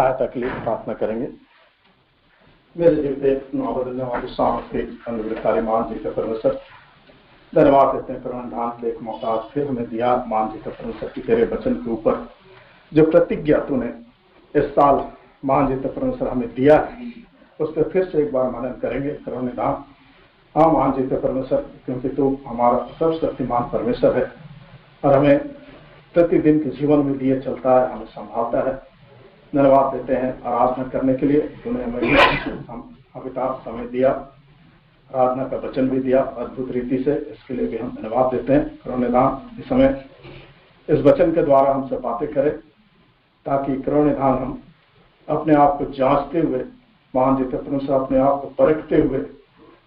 सहायता के लिए प्रार्थना करेंगे। मेरे जीवित नौ बदलने वाली सामर्थ्य अनुग्रहकारी मान जी का परमेश्वर, धन्यवाद देते हैं परमानंद एक मौका फिर हमें दिया मान जी का परमेश्वर की तेरे वचन के ऊपर जो प्रतिज्ञा तूने इस साल मान जी का परमेश्वर हमें दिया है उस पर फिर से एक बार मनन करेंगे। करुणानिधान हाँ मान जी का परमेश्वर, क्योंकि तू हमारा सर्वशक्तिमान परमेश्वर है और हमें प्रतिदिन के जीवन में लिए चलता है, हमें संभालता है। धन्यवाद देते हैं आराधना करने के लिए तूने हमें अमिताभ समय दिया, आराधना का वचन भी दिया अद्भुत रीति से, इसके लिए भी हम धन्यवाद देते हैं। करुणानिधान इस समय इस वचन के द्वारा हमसे बातें करें ताकि करुणानिधान हम अपने आप को जांचते हुए मान जी का परमेश्वर अपने आप को परखते हुए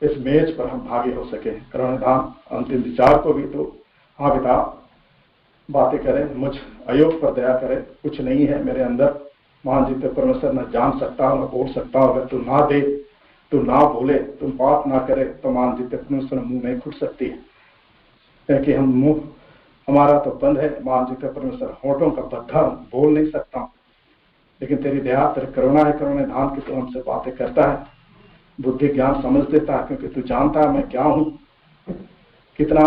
इस मेज पर हम भागी हो सके। करुणानिधान अंतिम विचार को भी तो हाँ पिता बातें करें, मुझ अयोग पर दया करें, कुछ नहीं है मेरे अंदर मान जी का परमेश्वर न जान सकता हूँ न बोल सकता हूँ। अगर तू ना दे, तू ना बोले, तुम बात ना करे तो मान जी का परमेश्वर मुंह नहीं खुल सकती है, क्योंकि हम मुंह हमारा तो बंद है मान जी का परमेश्वर, होठों का बद्धा बोल नहीं सकता हूँ, लेकिन तेरी दया तेरी करुणा है करुणानिधान की तू हमसे बातें करता है, बुद्धि ज्ञान समझ देता है, क्योंकि तू जानता है मैं क्या हूँ, कितना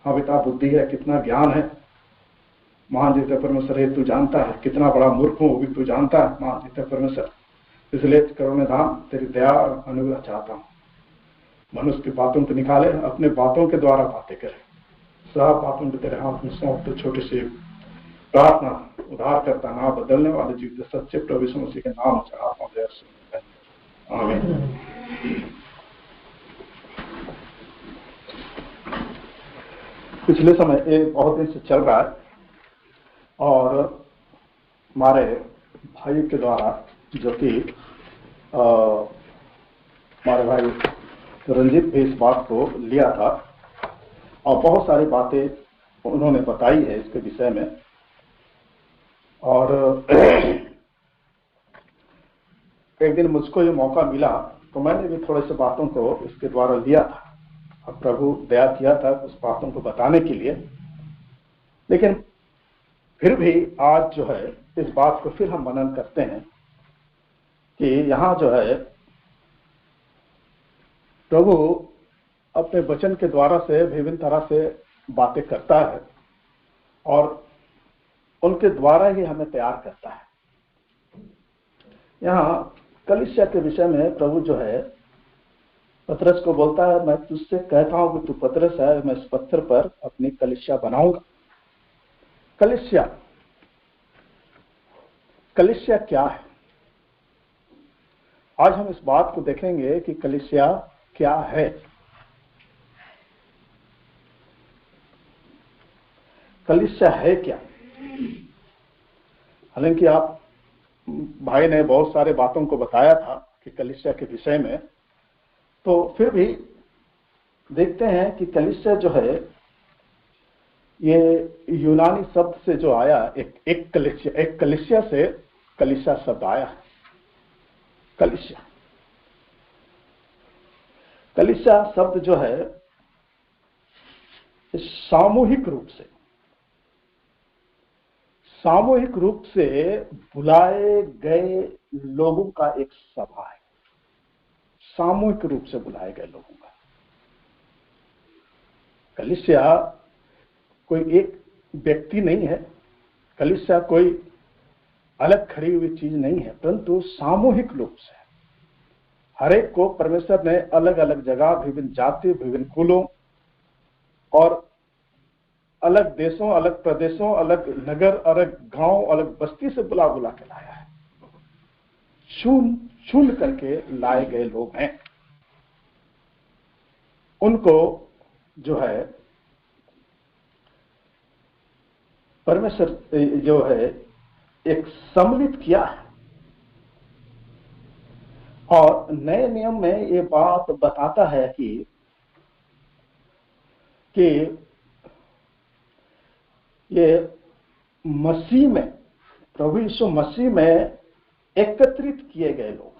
अविता बुद्धि है, कितना ज्ञान है महान जीते परमेश्वर है, तू जानता है कितना बड़ा मूर्ख हूँ वो भी तू जानता है महान जीते परमेश्वर। इसलिए करुणानिधान तेरी दया और अनुग्रह चाहता हूँ, मनुष्य की बातों को निकाले, अपने बातों के द्वारा बातें करे, सब बातों को तेरे हाथ में सौंप तो छोटी सी प्रार्थना उद्धार करता ना बदलने वाले जीवित सच्चे प्रभु यीशु मसीह के नाम चढ़ाता हूँ, आमीन। पिछले समय एक बहुत दिन से चल रहा है और हमारे भाई के द्वारा जो कि हमारे भाई रंजीत भी इस बात को लिया था और बहुत सारी बातें उन्होंने बताई है इसके विषय में, और एक दिन मुझको ये मौका मिला तो मैंने भी थोड़े से बातों को इसके द्वारा लिया था और प्रभु दया किया था उस बातों को बताने के लिए। लेकिन फिर भी आज जो है इस बात को फिर हम मनन करते हैं कि यहाँ जो है प्रभु अपने वचन के द्वारा से विभिन्न तरह से बातें करता है और उनके द्वारा ही हमें तैयार करता है। यहाँ कलीसिया के विषय में प्रभु जो है पतरस को बोलता है, मैं तुझसे कहता हूं कि तू पतरस है, मैं इस पत्थर पर अपनी कलीसिया बनाऊंगा। कलीसिया क्या है? आज हम इस बात को देखेंगे कि कलीसिया क्या है। कलीसिया है क्या? हालांकि आप भाई ने बहुत सारे बातों को बताया था कि कलीसिया के विषय में, तो फिर भी देखते हैं कि कलीसिया जो है ये यूनानी शब्द से जो आया, एक कलीसिया से कलीसिया शब्द आया है। कलीसिया शब्द जो है सामूहिक रूप से बुलाए गए लोगों का एक सभा है। सामूहिक रूप से बुलाए गए लोगों का कलीसिया कोई एक व्यक्ति नहीं है, कलीसिया कोई अलग खड़ी हुई चीज नहीं है, परंतु सामूहिक रूप से हर एक को परमेश्वर ने अलग अलग जगह, विभिन्न जाति, विभिन्न कुलों और अलग देशों, अलग प्रदेशों, अलग नगर, अलग गांव, अलग बस्ती से बुला के लाया है। चुन करके लाए गए लोग हैं। उनको जो है परमेश्वर जो है एक सम्मिलित किया है और नए नियम में ये बात बताता है कि ये मसीह में, प्रभु यीशु मसीह में एकत्रित किए गए लोग,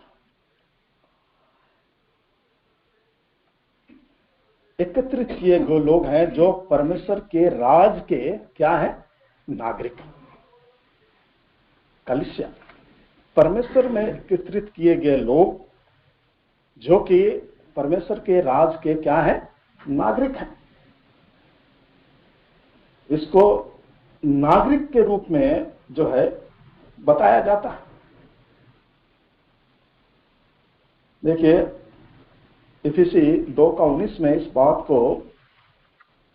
एकत्रित किए गए लोग हैं जो परमेश्वर के राज के क्या है? नागरिक। कलीसिया परमेश्वर में एकत्रित किए गए लोग जो कि परमेश्वर के राज के क्या है, नागरिक हैं। इसको नागरिक के रूप में जो है बताया जाता है। देखिए इफिसी 2:19 में इस बात को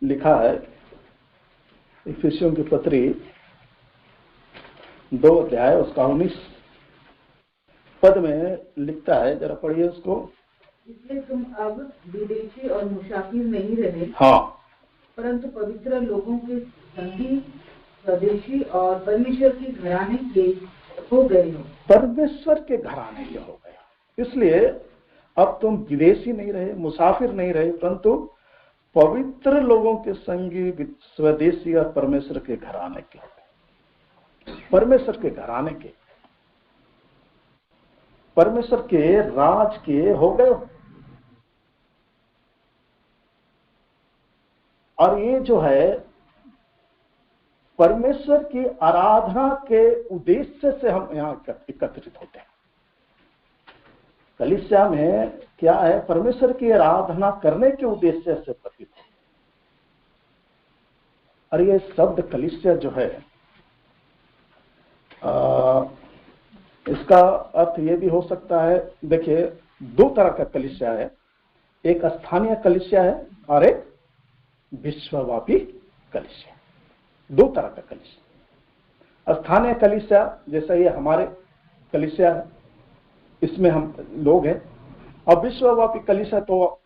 लिखा है। इफिसियों की पत्री 2 अध्याय उसका 19 पद में लिखता है, जरा पढ़िए उसको। इसलिए तुम अब विदेशी और मुसाफिर नहीं रहे, हाँ, परंतु पवित्र लोगों के संगी, स्वदेशी और परमेश्वर के घराने के हो गए हो। परमेश्वर के घराने के हो गए। इसलिए अब तुम विदेशी नहीं रहे, मुसाफिर नहीं रहे, परंतु पवित्र लोगों के संगी, स्वदेशी और परमेश्वर के घराने के हो गए। परमेश्वर के घराने के, परमेश्वर के राज के हो गए। और ये जो है परमेश्वर की आराधना के उद्देश्य से हम यहां एकत्रित होते हैं। कलीसिया में क्या है, परमेश्वर की आराधना करने के उद्देश्य से प्रतीत है। और ये शब्द कलीसिया जो है इसका अर्थ ये भी हो सकता है। देखिए 2 तरह का कलीसिया है, एक स्थानीय कलीसिया है और एक विश्वव्यापी कलीसिया। 2 तरह का कलीसिया। स्थानीय कलीसिया जैसा ये हमारे कलीसिया है, इसमें हम लोग हैं। और विश्वव्यापी कलीसिया तो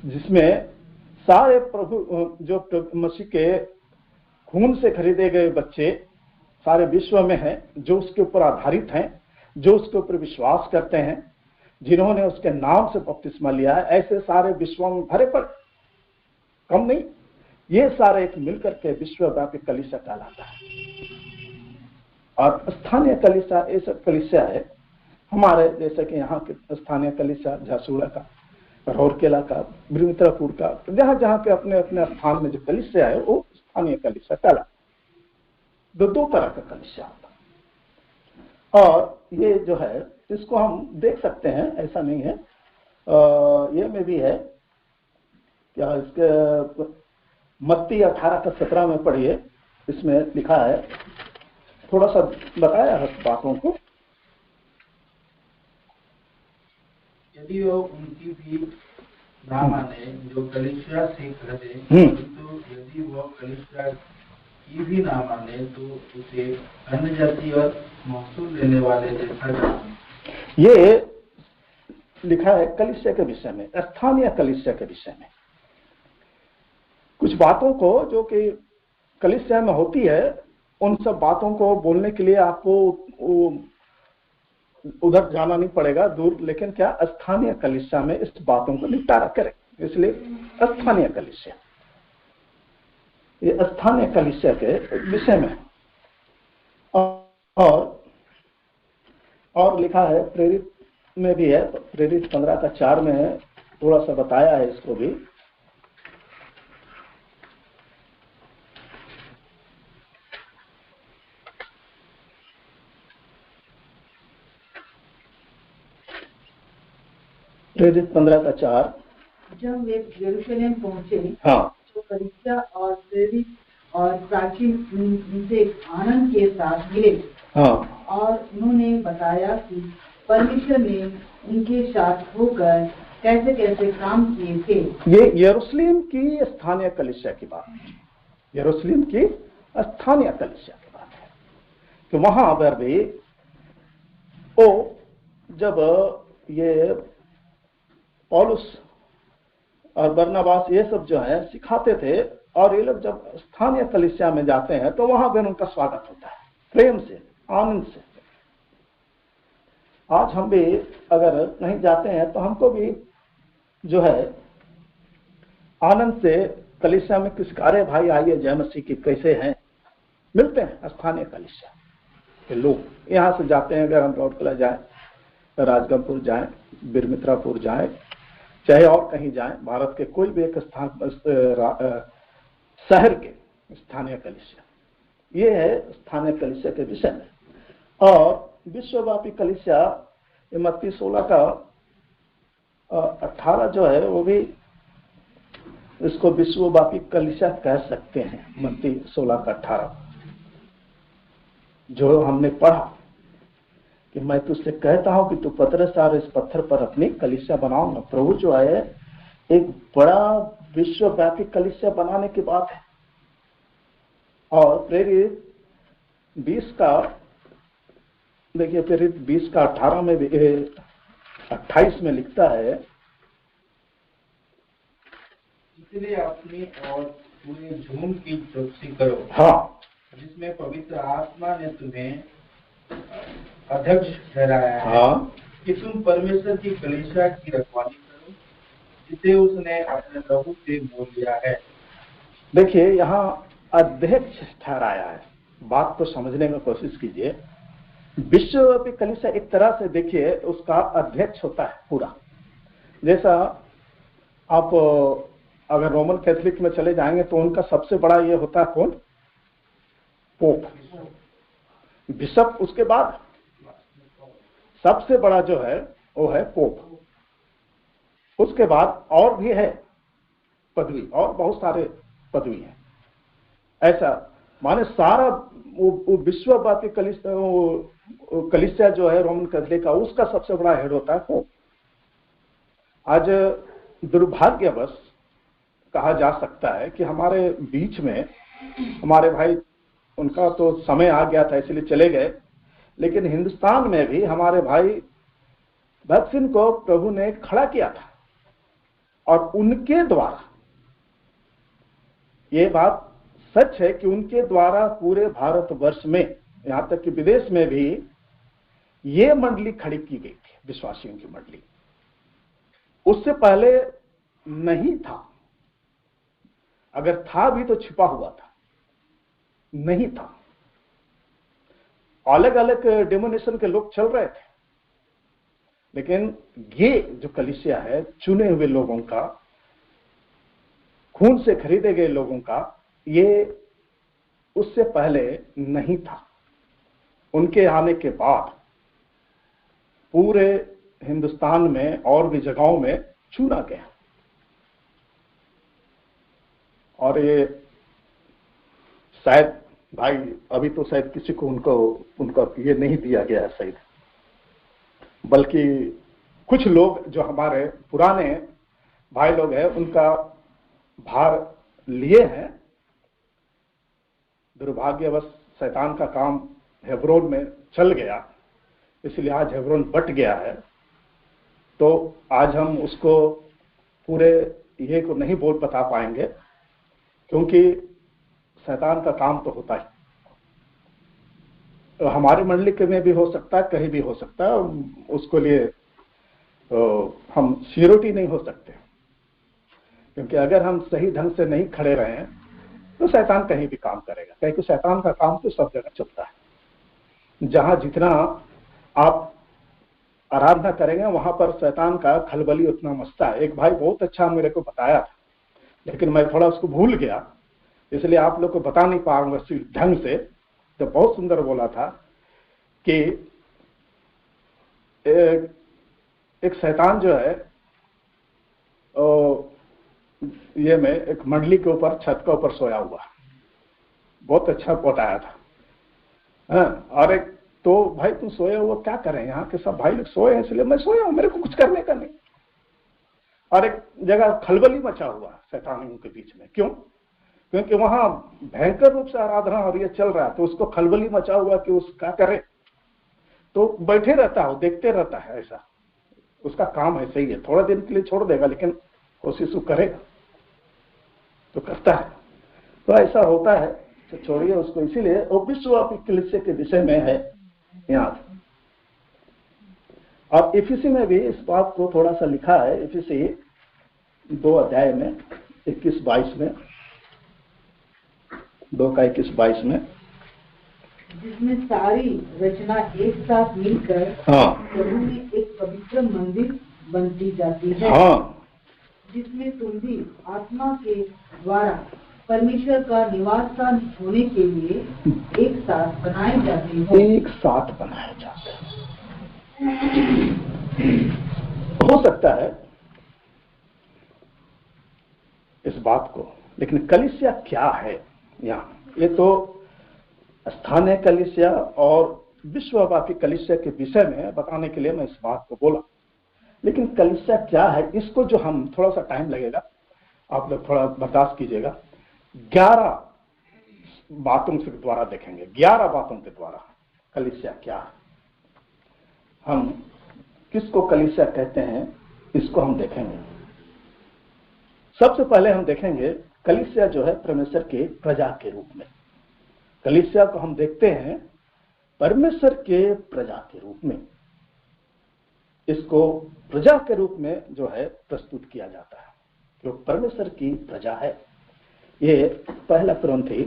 जिसमें सारे प्रभु जो मसीह के खून से खरीदे गए बच्चे सारे विश्व में हैं, जो उसके ऊपर आधारित हैं, जो उसके ऊपर विश्वास करते हैं, जिन्होंने उसके नाम से बपतिस्मा लिया है, ऐसे सारे विश्व में भरे पड़े, कम नहीं, ये सारे एक मिलकर के विश्वव्यापी कलीसिया कहलाता है। और स्थानीय कलीसिया ऐसा कलीसिया है हमारे जैसे कि यहाँ के स्थानीय कलीसिया झासूड़ा का, राउरकेला का, बिरमित्रापुर का, जहां जहां पे अपने अपने स्थान में जो कलीसिया है वो स्थानीय कलीसिया कहलाता है। 2 तरह का कलीसिया होता है। और ये जो है इसको हम देख सकते हैं, ऐसा नहीं है। ये में भी है क्या, इसके मत्ती 18:17 में पढ़िए, इसमें लिखा है, थोड़ा सा बताया है बातों को। यदि वो उनकी भी ना माने जो कलीसिया से करे, तो यदि वो कलीसिया की भी ना माने तो उसे अन्य जाति और महसूल लेने वाले जैसा जाने। ये लिखा है कलीसिया के विषय में, स्थानीय कलीसिया के विषय में। कुछ बातों को जो कि कलीसिया में होती है, उन सब बातों को बोलने के लिए आपको उधर जाना नहीं पड़ेगा दूर, लेकिन क्या स्थानीय कलीसिया में इस बातों को निपटारा करें। इसलिए स्थानीय कलीसिया, ये स्थानीय कलीसिया के विषय में। और लिखा है प्रेरित में भी है, प्रेरित 15:4 में थोड़ा सा बताया है इसको भी। प्रेरित 15:4, जब वे यरूशलेम पहुंचे, हाँ, तो कलीसिया और प्रेरित और प्राचीन उनसे आनंद के साथ मिले, हाँ, और उन्होंने बताया कि परमेश्वर ने उनके साथ होकर कैसे कैसे काम किए थे। ये यरूशलेम की स्थानीय कलीसिया की बात है, यरूशलेम की स्थानीय कलीसिया की बात है कि वहां पर भी ओ जब ये पौलुस और बरनबास ये सब जो है सिखाते थे, और ये लोग जब स्थानीय कलीसिया में जाते हैं तो वहां पर उनका स्वागत होता है प्रेम से, आनंद से। आज हम भी अगर कहीं जाते हैं तो हमको भी जो है आनंद से कलीसिया में किस कार्य, भाई आइए जय मसीह की, कैसे हैं, मिलते हैं। स्थानीय कलीसिया के लोग यहाँ से जाते हैं, अगर हम राउरकेला जाएं, राजगंजपुर जाएं, बिरमित्रापुर जाएं, चाहे और कहीं जाएं, भारत के कोई भी एक शहर के स्थानीय कलीसिया, ये है स्थानीय कलीसिया के विषय में। और विश्वव्यापी कलीसिया मत्ती 16 का 18 जो है वो भी इसको विश्वव्यापी कलीसिया कह सकते हैं। मत्ती 16 का 18 जो हमने पढ़ा कि मैं तुझसे कहता हूं कि तू पतरस और इस पत्थर पर अपनी कलीसिया बनाऊंगा। प्रभु जो है एक बड़ा विश्वव्यापी कलीसिया बनाने की बात है। और प्रेरित 20 का देखिए, प्रेरित 20 का 18 में 28 में लिखता है, इसलिए अपनी और पूरे झूम की चौकसी करो, हाँ, जिसमें पवित्र आत्मा ने तुम्हें अध्यक्ष ठहराया है, हाँ, कि तुम परमेश्वर की कलीसिया की रखवाली करो, जिसे उसने अपने प्रभु से मोल लिया है। देखिए यहाँ अध्यक्ष ठहराया है। बात को समझने की कोशिश कीजिए। विश्वव्यापी कलीसिया एक तरह से देखिए उसका अध्यक्ष होता है पूरा। जैसा आप अगर रोमन कैथोलिक में चले जाएंगे तो उनका सबसे बड़ा ये होता है कौन? Pope, bishop. उसके बाद सबसे बड़ा जो है वो है पोप। उसके बाद और भी है पदवी, और बहुत सारे पदवी हैं। ऐसा माने सारा वो विश्वव्यापी कलीसिया जो है रोमन कैथोलिक का, उसका सबसे बड़ा हेड होता है पोप। आज दुर्भाग्यवश कहा जा सकता है कि हमारे बीच में हमारे भाई, उनका तो समय आ गया था इसलिए चले गए, लेकिन हिंदुस्तान में भी हमारे भाई भगत सिंह को प्रभु ने खड़ा किया था। और उनके द्वारा, ये बात सच है कि उनके द्वारा पूरे भारतवर्ष में, यहां तक कि विदेश में भी ये मंडली खड़ी की गई थी, विश्वासियों की मंडली। उससे पहले नहीं था, अगर था भी तो छिपा हुआ था, नहीं था। अलग अलग डिनोमिनेशन के लोग चल रहे थे, लेकिन ये जो कलीसिया है चुने हुए लोगों का, खून से खरीदे गए लोगों का, ये उससे पहले नहीं था। उनके आने के बाद पूरे हिंदुस्तान में और भी जगहों में चुना गया। और ये शायद भाई अभी तो शायद किसी को उनका ये नहीं दिया गया है शायद, बल्कि कुछ लोग जो हमारे पुराने भाई लोग हैं उनका भार लिए हैं। दुर्भाग्यवश शैतान का काम हेब्रोन में चल गया, इसलिए आज हेब्रोन बट गया है। तो आज हम उसको पूरे ये को नहीं बता पाएंगे, क्योंकि शैतान का काम तो होता है। हमारी मंडली के में भी हो सकता है, कहीं भी हो सकता है, उसके लिए हम सिक्योरिटी नहीं हो सकते। क्योंकि अगर हम सही ढंग से नहीं खड़े रहे तो शैतान कहीं भी काम करेगा, क्योंकि शैतान का काम तो सब जगह चलता है। जहां जितना आप आराधना करेंगे वहां पर शैतान का खलबली उतना मचता है। एक भाई बहुत अच्छा मेरे को बताया था, लेकिन मैं थोड़ा उसको भूल गया, इसलिए आप लोग को बता नहीं पाऊंगा ढंग से। तो बहुत सुंदर बोला था कि एक शैतान जो है ये में एक मंडली के ऊपर, छत के ऊपर सोया हुआ, बहुत अच्छा बताया था। और एक तो भाई तुम सोए हो, क्या करें, यहाँ के सब भाई लोग सोए हैं इसलिए मैं सोया हूं, मेरे को कुछ करने का नहीं। और एक जगह खलबली मचा हुआ शैतानियों के बीच में। क्यों? क्योंकि वहां भयंकर रूप से आराधना और ये चल रहा है, तो उसको खलबली मचा हुआ कि उस क्या करे, तो बैठे रहता है, देखते रहता है। ऐसा उसका काम है, सही है, थोड़ा दिन के लिए छोड़ देगा लेकिन कोशिश वो करेगा, तो करता है। तो ऐसा होता है, तो छोड़िए उसको। इसीलिए वो विश्वव्यापी कलीसिया के विषय में है यहाँ। और इफिसी में भी इस बात को थोड़ा सा लिखा है। इफिसी 2 अध्याय में 21-22 में, 2 का 21-22 में, जिसमें सारी रचना एक साथ मिलकर प्रभु में एक पवित्र मंदिर बनती जाती है। हाँ, जिसमें तुम भी आत्मा के द्वारा परमेश्वर का निवास स्थान होने के लिए एक साथ बनाए जाते हैं। एक साथ बनाए जाते हैं। हो सकता है इस बात को, लेकिन कलीसिया क्या है यहाँ, ये तो स्थानीय कलीसिया और विश्वव्यापी कलीसिया के विषय में बताने के लिए मैं इस बात को बोला, लेकिन कलीसिया क्या है इसको जो हम थोड़ा सा टाइम लगेगा, आप लोग थोड़ा बर्दाश्त कीजिएगा। 11 बातों के द्वारा देखेंगे, 11 बातों के द्वारा कलीसिया क्या है, हम किसको कलीसिया कहते हैं इसको हम देखेंगे। सबसे पहले हम देखेंगे कलीसिया जो है परमेश्वर के प्रजा के रूप में। कलीसिया को हम देखते हैं परमेश्वर के प्रजा के रूप में, इसको प्रजा के रूप में जो है प्रस्तुत किया जाता है, जो परमेश्वर की प्रजा है। ये पहला कुरिन्थी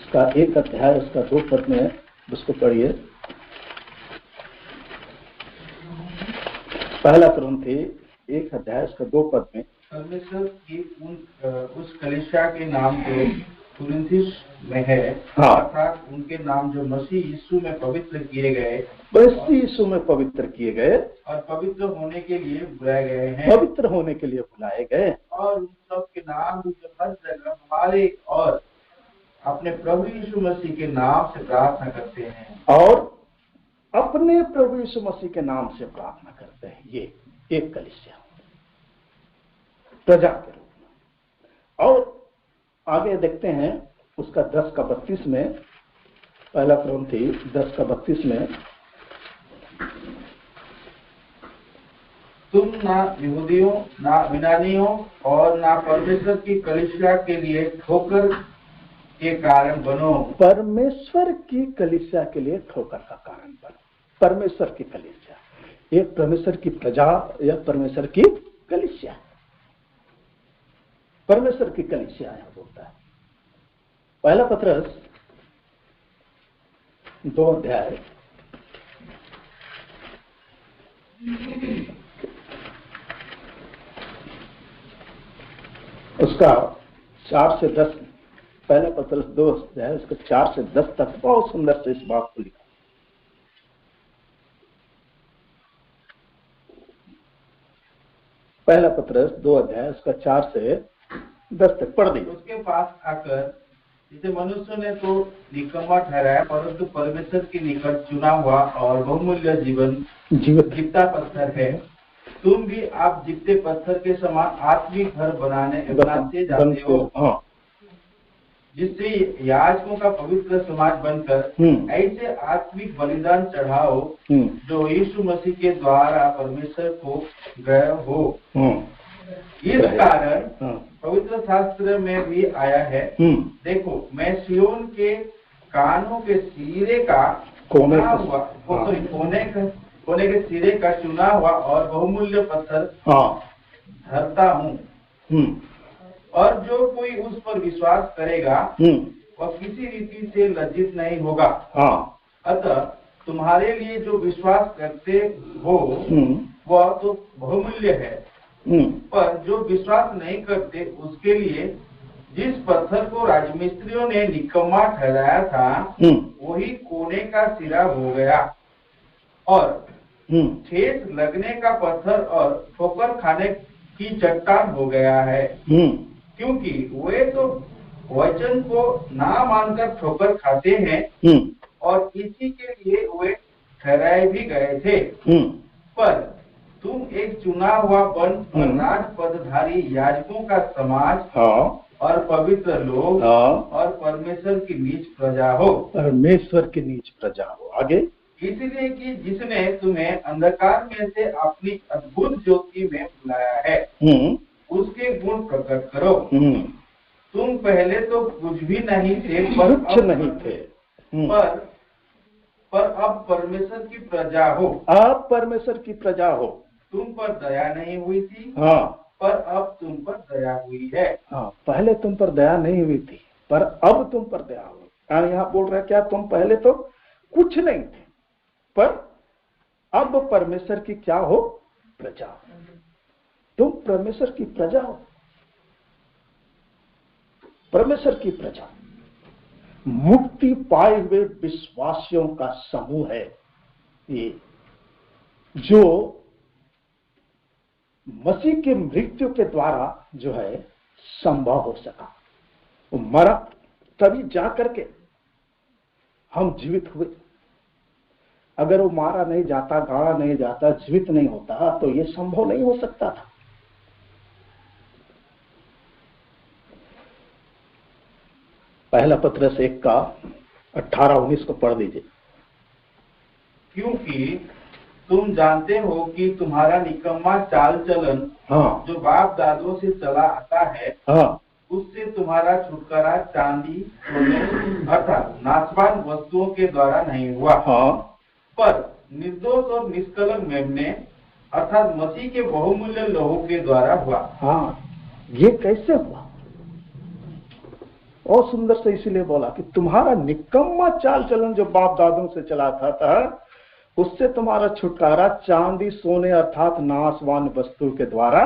इसका 1 अध्याय उसका 2 पद में उसको पढ़िए। पहला कुरिन्थी 1 अध्याय उसका 2 पद में, परमेश्वर की उस कलीसिया के नाम जो कुरिन्थिस में है, हाँ, अर्थात उनके नाम जो मसीह यीशु में पवित्र किए गए, मसीह यीशु में पवित्र किए गए और पवित्र होने के लिए बुलाए गए हैं, पवित्र होने के लिए बुलाए गए, और उन सब के नाम जो हर जगह हमारे और अपने प्रभु यीशु मसीह के नाम से प्रार्थना करते हैं, और अपने प्रभु यीशु मसीह के नाम से प्रार्थना करते हैं। ये एक कलीसिया प्रजा के रूप में। और आगे देखते हैं उसका 10 का 32 में, पहला कुरिन्थी 10 का 32 में, तुम ना यहूदियों ना यूनानियों और ना परमेश्वर की कलीसिया के लिए ठोकर के कारण बनो। परमेश्वर की कलीसिया के लिए ठोकर का कारण बनो। परमेश्वर की कलीसिया, एक परमेश्वर की प्रजा या परमेश्वर की कलीसिया, परमेश्वर की कलीसिया यहां बोलता है। पहला पत्रस 2 अध्याय उसका 4 से 10, पहला पत्रस 2 अध्याय उसका 4 से 10 तक बहुत सुंदर से इस बात को लिखा। पहला पत्रस 2 अध्याय उसका 4 से 10 तक पढ़ दी। उसके पास आकर जिसे मनुष्य ने तो निकम्मा ठहराया, परंतु परमेश्वर के निकट चुना हुआ और बहुमूल्य जीवता पत्थर है, तुम भी आप जीवते पत्थर के समान आत्मिक घर बनाते जाते हो, जिससे याजकों का पवित्र समाज बनकर ऐसे आत्मिक बलिदान चढ़ाओ जो यीशु मसीह के द्वारा परमेश्वर को गए हो। इस कारण पवित्र शास्त्र में भी आया है, देखो मैं सियोन के कानों के सिरे का कोने के सिरे का चुना हुआ और बहुमूल्य पत्थर धरता हूँ, और जो कोई उस पर विश्वास करेगा वह किसी रीति से लज्जित नहीं होगा। अतः तुम्हारे लिए जो विश्वास करते हो वह तो बहुमूल्य है, पर जो विश्वास नहीं करते उसके लिए जिस पत्थर को राजमिस्त्रियों ने निकम्मा ठहराया था वही कोने का सिरा हो गया और ठेस लगने का पत्थर और ठोकर खाने की चट्टान हो गया है, क्योंकि वे तो वचन को ना मानकर ठोकर खाते हैं और इसी के लिए वे ठहराए भी गए थे। पर तुम एक चुना हुआ वन और राज पदधारी याजकों का समाज और पवित्र लोग और परमेश्वर की नीच प्रजा हो। परमेश्वर की नीच प्रजा हो। आगे, इसलिए कि जिसने तुम्हें अंधकार में से अपनी अद्भुत ज्योति में बुलाया है उसके गुण प्रकट करो। तुम पहले तो कुछ भी नहीं थे, पर अब परमेश्वर की प्रजा हो। आप परमेश्वर की प्रजा हो। तुम पर दया नहीं हुई थी, पर अब तुम पर दया हुई है। पहले तुम पर दया नहीं हुई थी, पर अब तुम पर दया हुई। यहाँ बोल रहा है क्या, तुम पहले तो कुछ नहीं थे, पर अब परमेश्वर की क्या हो, प्रजा। तुम परमेश्वर की प्रजा हो, परमेश्वर की प्रजा, मुक्ति पाए हुए विश्वासियों का समूह है ये, जो मसीह के मृत्यु के द्वारा जो है संभव हो सका। वो मरा तभी जाकर के हम जीवित हुए। अगर वो मारा नहीं जाता, गाड़ा नहीं जाता, जीवित नहीं होता तो ये संभव नहीं हो सकता था। पहला पत्रस 1 का 18-19 को पढ़ दीजिए। क्योंकि तुम जानते हो कि तुम्हारा निकम्मा चाल चलन हाँ, जो बाप दादों से चला आता है, हाँ, उससे तुम्हारा छुटकारा चांदी सोने अर्थात नाशवान वस्तुओं के द्वारा नहीं हुआ, हाँ, पर निर्दोष और निष्कलंक मेमने अर्थात मसीह के बहुमूल्य लहू के द्वारा हुआ। हाँ, ये कैसे हुआ? और सुंदर से इसीलिए बोला कि तुम्हारा निकम्मा चाल चलन जो बाप दादों से चला था उससे तुम्हारा छुटकारा चांदी सोने अर्थात नाशवान वस्तु के द्वारा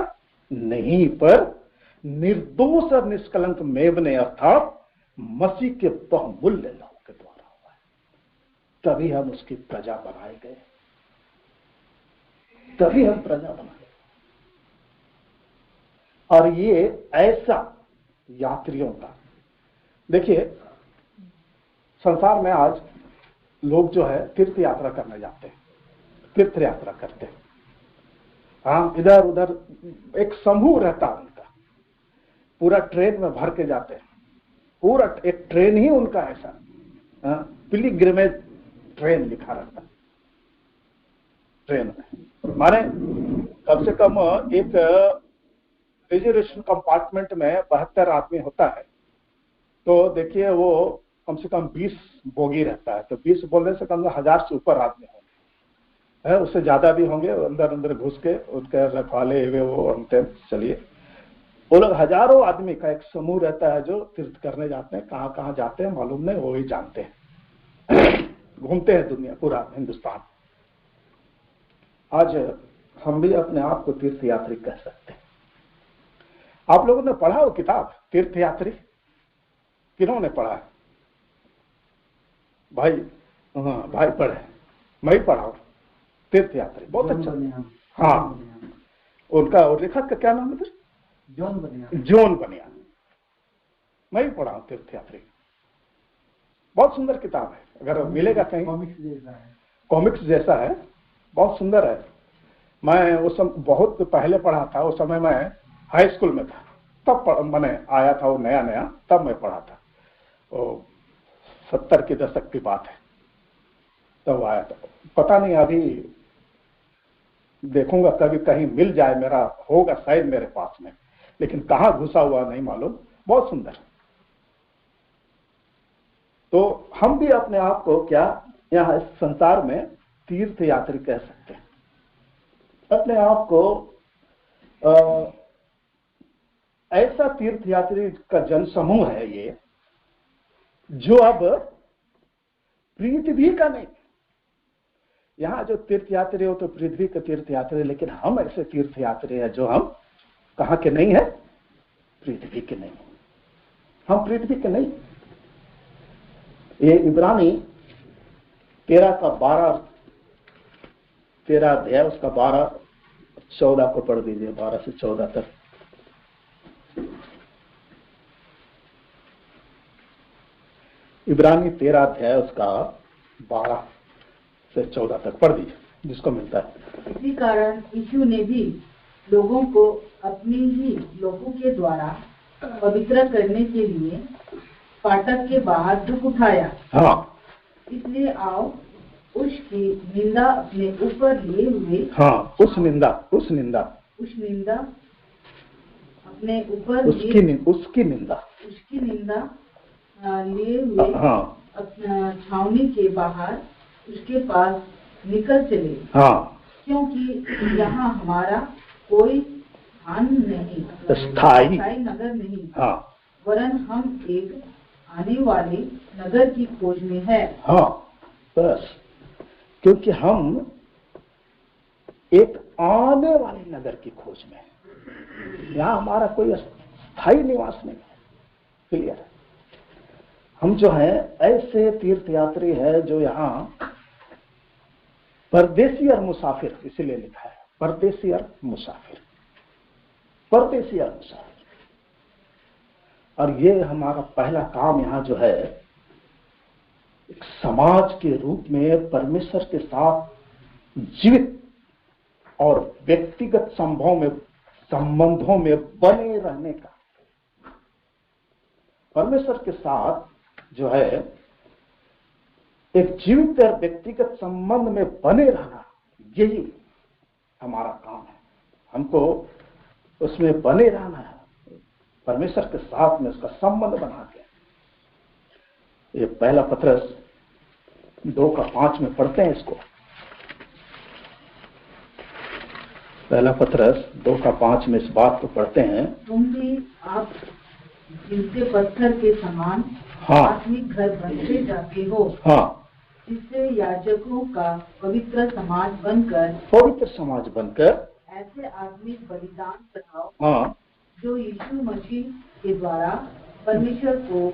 नहीं, पर निर्दोष और निष्कलंक मेवने अर्थात मसीह के बहुमूल्य लहू के द्वारा हुआ है। तभी हम उसकी प्रजा बनाए गए, तभी हम प्रजा बनाए। और ये ऐसा यात्रियों का, देखिए संसार में आज लोग जो है तीर्थ यात्रा करने जाते हैं, तीर्थ यात्रा करते हैं। हाँ, इधर उधर एक समूह रहता है उनका, पूरा ट्रेन में भर के जाते हैं, पूरा एक ट्रेन ही उनका ऐसा, पिलग्रिमेज ट्रेन लिखा रहता है ट्रेन में। माने कम से कम एक रिजर्वेशन कंपार्टमेंट में 72 आदमी होता है, तो देखिए वो कम से कम 20 बोगी रहता है, तो 20 बोलने से कम 1000 से ऊपर आदमी होंगे, उससे ज्यादा भी होंगे। अंदर अंदर घुस के उनके रखवाले हुए वो अंत, चलिए वो लोग हजारों आदमी का एक समूह रहता है जो तीर्थ करने जाते हैं। कहाँ कहाँ जाते हैं मालूम नहीं, वो ही जानते हैं। घूमते हैं दुनिया, पूरा हिंदुस्तान। आज हम भी अपने आप को तीर्थ यात्री कह सकते हैं। आप लोगों ने पढ़ा वो किताब तीर्थ यात्री? किन्होंने पढ़ा है भाई? हाँ भाई पढ़े, मैं ही पढ़ा हूं तीर्थ यात्री, बहुत अच्छा। हाँ, उनका और लेखक का क्या नाम है? जॉन बनियान। मैं ही पढ़ा हूं तीर्थ यात्री, बहुत सुंदर किताब है, अगर मिलेगा कहीं। कॉमिक्स जैसा है, बहुत सुंदर है। मैं उस समय बहुत पहले पढ़ा था, उस समय मैं हाई स्कूल में था, तब मैंने आया था वो नया नया, तब मैं पढ़ा था। 70 के दशक की बात है, तब आया था। पता नहीं, अभी देखूंगा कभी कहीं मिल जाए, मेरा होगा शायद मेरे पास में, लेकिन कहां घुसा हुआ नहीं मालूम। बहुत सुंदर। तो हम भी अपने आप को क्या यहाँ संसार में तीर्थ यात्री कह सकते हैं। अपने आप को ऐसा तीर्थ यात्री का जनसमूह है ये, जो अब पृथ्वी का नहीं। यहाँ जो तीर्थ यात्री हो तो पृथ्वी के तीर्थ यात्री, लेकिन हम ऐसे तीर्थ यात्री हैं जो हम कहाँ के नहीं है? पृथ्वी के नहीं। हम पृथ्वी के नहीं। ये इब्रानी 13 अध्याय उसका 12-14 को पढ़ दीजिए, 12 से 14 तक। इब्रानी 13 अध्याय उसका 12 से 14 तक पढ़ दीजिए, जिसको मिलता है। इसी कारण यीशु ने भी लोगों को अपनी ही लोगों के द्वारा पवित्र करने के लिए फाटक के बाहर दुख उठाया। हाँ, इसलिए आओ उसकी निंदा अपने ऊपर लिए हुए। हाँ, उस निंदा अपने ऊपर उसकी निंदा लिए हुए। हाँ, छावनी के बाहर उसके पास निकल चले। हाँ, क्योंकि यहाँ हमारा कोई स्थान नहीं, स्थायी नगर नहीं। हाँ, वरन हम एक आने वाले नगर की खोज में है। हाँ, बस, क्योंकि हम एक आने वाले नगर की खोज में हैं। यहाँ हमारा कोई स्थायी निवास नहीं है। क्लियर है? हम जो है ऐसे तीर्थयात्री है जो यहाँ परदेसी और मुसाफिर, इसीलिए लिखा है परदेसी और मुसाफिर, परदेसी और मुसाफिर। और ये हमारा पहला काम यहाँ जो है एक समाज के रूप में परमेश्वर के साथ जीवित और व्यक्तिगत संबंधों में बने रहने का, परमेश्वर के साथ जो है एक जीवित और व्यक्तिगत संबंध में बने रहना, यही हमारा काम है। हमको उसमें बने रहना है, परमेश्वर के साथ में उसका संबंध बना के। ये पहला पत्रस 2:5 में पढ़ते हैं इसको। पहला पत्रस 2:5 में इस बात को पढ़ते हैं। तुम भी आप जिनसे पत्थर के समान आत्मिक घर बनते जाते हो, जिससे याजकों का पवित्र समाज बनकर ऐसे आत्मिक बलिदान चढ़ाओ जो यीशु मसीह के द्वारा परमेश्वर को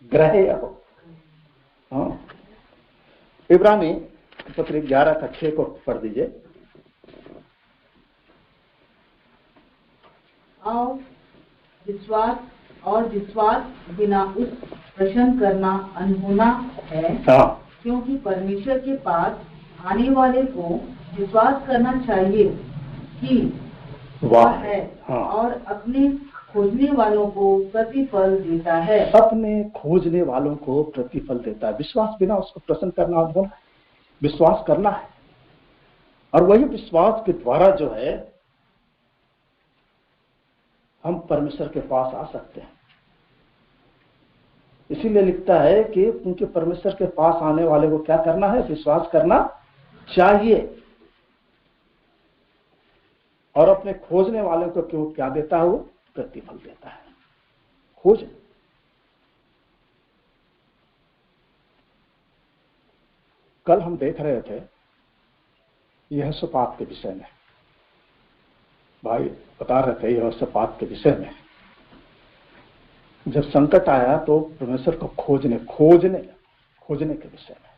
ग्रह्य हो। इब्रानी पत्र 11:6 को पढ़ दीजिए। और विश्वास बिना उस प्रश्न करना अनहोना है, क्योंकि परमेश्वर के पास आने वाले को विश्वास करना चाहिए कि वह है और अपने खोजने वालों को प्रतिफल देता है। अपने खोजने वालों को प्रतिफल देता है। विश्वास बिना उसको प्रसन्न करना अनहोना है, विश्वास करना है। और वही विश्वास के द्वारा जो है हम परमेश्वर के पास आ सकते हैं। इसीलिए लिखता है कि क्योंकि परमेश्वर के पास आने वाले को क्या करना है? विश्वास करना चाहिए। और अपने खोजने वाले को क्यों क्या देता है? वो प्रतिफल देता है। खोज कल हम देख रहे थे यहोशापात के विषय में, भाई बता रहे थे यहोशापात के विषय में। जब संकट आया तो परमेश्वर को खोजने के विषय में,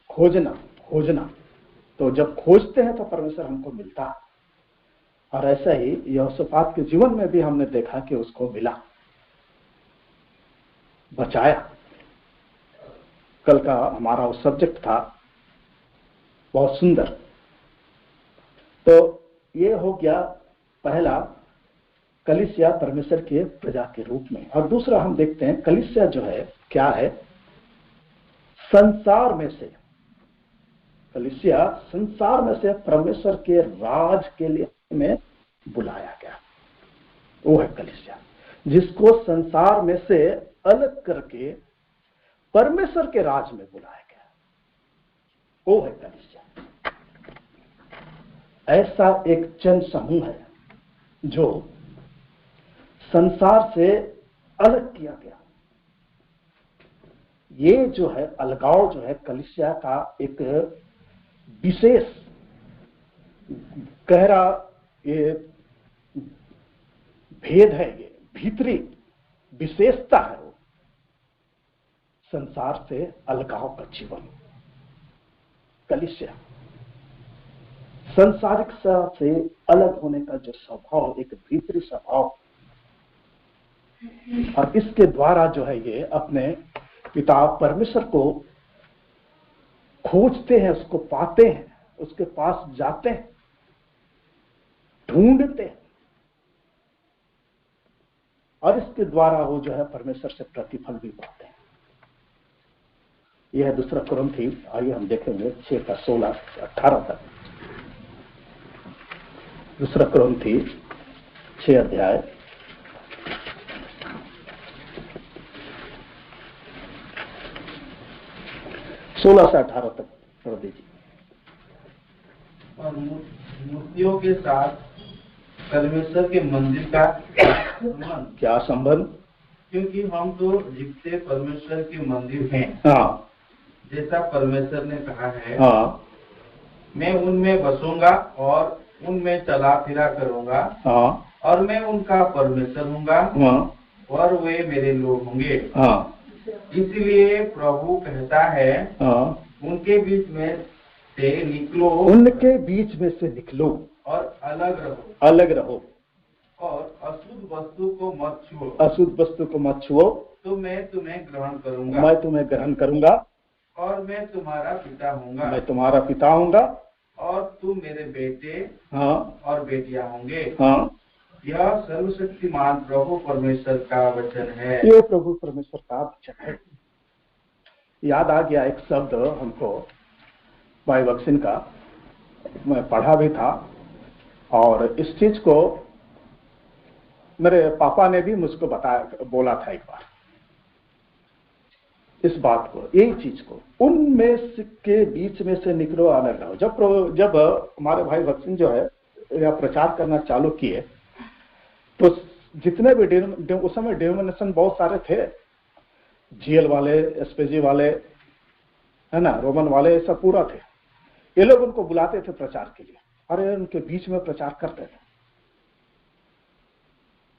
खोजना। तो जब खोजते हैं तो परमेश्वर हमको मिलता है। और ऐसा ही यहोशापात के जीवन में भी हमने देखा कि उसको मिला, बचाया। कल का हमारा वो सब्जेक्ट था, बहुत सुंदर। तो ये हो गया पहला, कलीसिया परमेश्वर के प्रजा के रूप में। और दूसरा हम देखते हैं कलीसिया जो है क्या है? संसार में से, कलीसिया संसार में से परमेश्वर के राज के लिए में बुलाया गया। वो है कलीसिया, जिसको संसार में से अलग करके परमेश्वर के राज में बुलाया गया। वो है कलीसिया। ऐसा एक जन समूह है जो संसार से अलग किया गया। ये जो है अलगाव जो है कलीसिया का एक विशेष गहरा ये भेद है, ये भीतरी विशेषता है। वो संसार से अलगाव का जीवन, कलीसिया संसारिक से अलग होने का जो स्वभाव, एक भीतरी स्वभाव, और इसके द्वारा जो है ये अपने पिता परमेश्वर को खोजते हैं, उसको पाते हैं, उसके पास जाते हैं, ढूंढते हैं। और इसके द्वारा वो जो है परमेश्वर से प्रतिफल भी पाते हैं। यह है दूसरा कुरिन्थी, आइए हम देखेंगे 6:16-18 तक। दूसरा कुरिन्थी 6 अध्याय 16 से 18 तक पढ़ दीजिए। और मूर्तियों के साथ परमेश्वर के मंदिर का क्या संबंध? क्योंकि हम तो जीवते परमेश्वर के मंदिर हैं। जैसा परमेश्वर ने कहा है, हाँ, मैं उनमें बसूंगा और उनमें चला फिरा करूंगा, हाँ, और मैं उनका परमेश्वर हूँगा, हाँ, और वे मेरे लोग होंगे। हाँ, इसलिए प्रभु कहता है, हाँ, उनके बीच में से निकलो, उनके बीच में से निकलो और अलग रहो, अलग रहो, और अशुद्ध वस्तु को मत छुओ, अशुद्ध वस्तु को मत छुओ, तो मैं तुम्हें ग्रहण करूंगा, मैं तुम्हें ग्रहण करूंगा, और मैं तुम्हारा पिता हूँगा, मैं तुम्हारा पिता हूँगा, और तुम मेरे बेटे हाँ, और बेटियां होंगे। हाँ, यह सर्वशक्तिमान प्रभु परमेश्वर का वचन है। ये प्रभु परमेश्वर का वचन है। याद आ गया एक शब्द हमको भाई बक्सिन का, मैं पढ़ा भी था, और इस चीज को मेरे पापा ने भी मुझको बताया, बोला था एक बार इस बात को, यही चीज को, उनमें के बीच में से निकलो, अलग रहो। जब हमारे भाई बक्सिन जो है या प्रचार करना चालू किए, तो जितने भी उस समय डिनोमिनेशन बहुत सारे थे, जीएल वाले, एसपीजी वाले, है ना, रोमन वाले, ये सब पूरा थे। ये लोग उनको बुलाते थे प्रचार के लिए, अरे उनके बीच में प्रचार करते थे।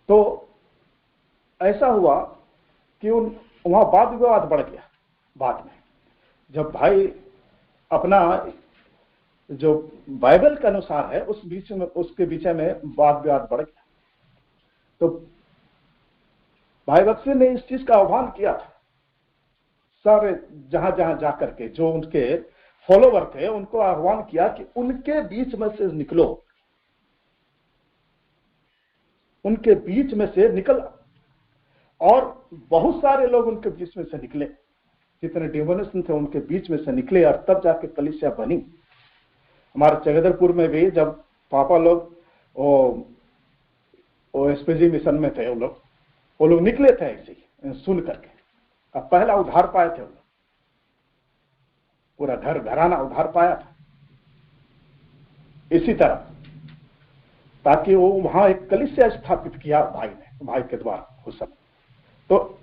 तो ऐसा हुआ कि वहां वाद विवाद बढ़ गया। बाद में जब भाई अपना जो बाइबल के अनुसार है उस बीच में, उसके विषय में वाद विवाद बढ़ गया, तो भाई बक्सिन ने इस चीज का आह्वान किया था। सारे जहां जहां जाकर के जो उनके फॉलोवर थे उनको आह्वान किया कि उनके बीच में से निकलो, उनके बीच में से निकल। और बहुत सारे लोग उनके बीच में से निकले, जितने डिनोमिनेशन थे उनके बीच में से निकले, और तब जाके कलीसिया बनी। हमारे चगदरपुर में भी जब पापा लोग वो एसपीजी मिशन में थे, वो लोग निकले थे ऐसे ही सुन करके, अब पहला उद्धार पाए थे, वो लोग पूरा घर घराना उद्धार पाया था इसी तरह, ताकि वो वहां एक कलीसिया स्थापित किया भाई ने, भाई के द्वारा वो सब। तो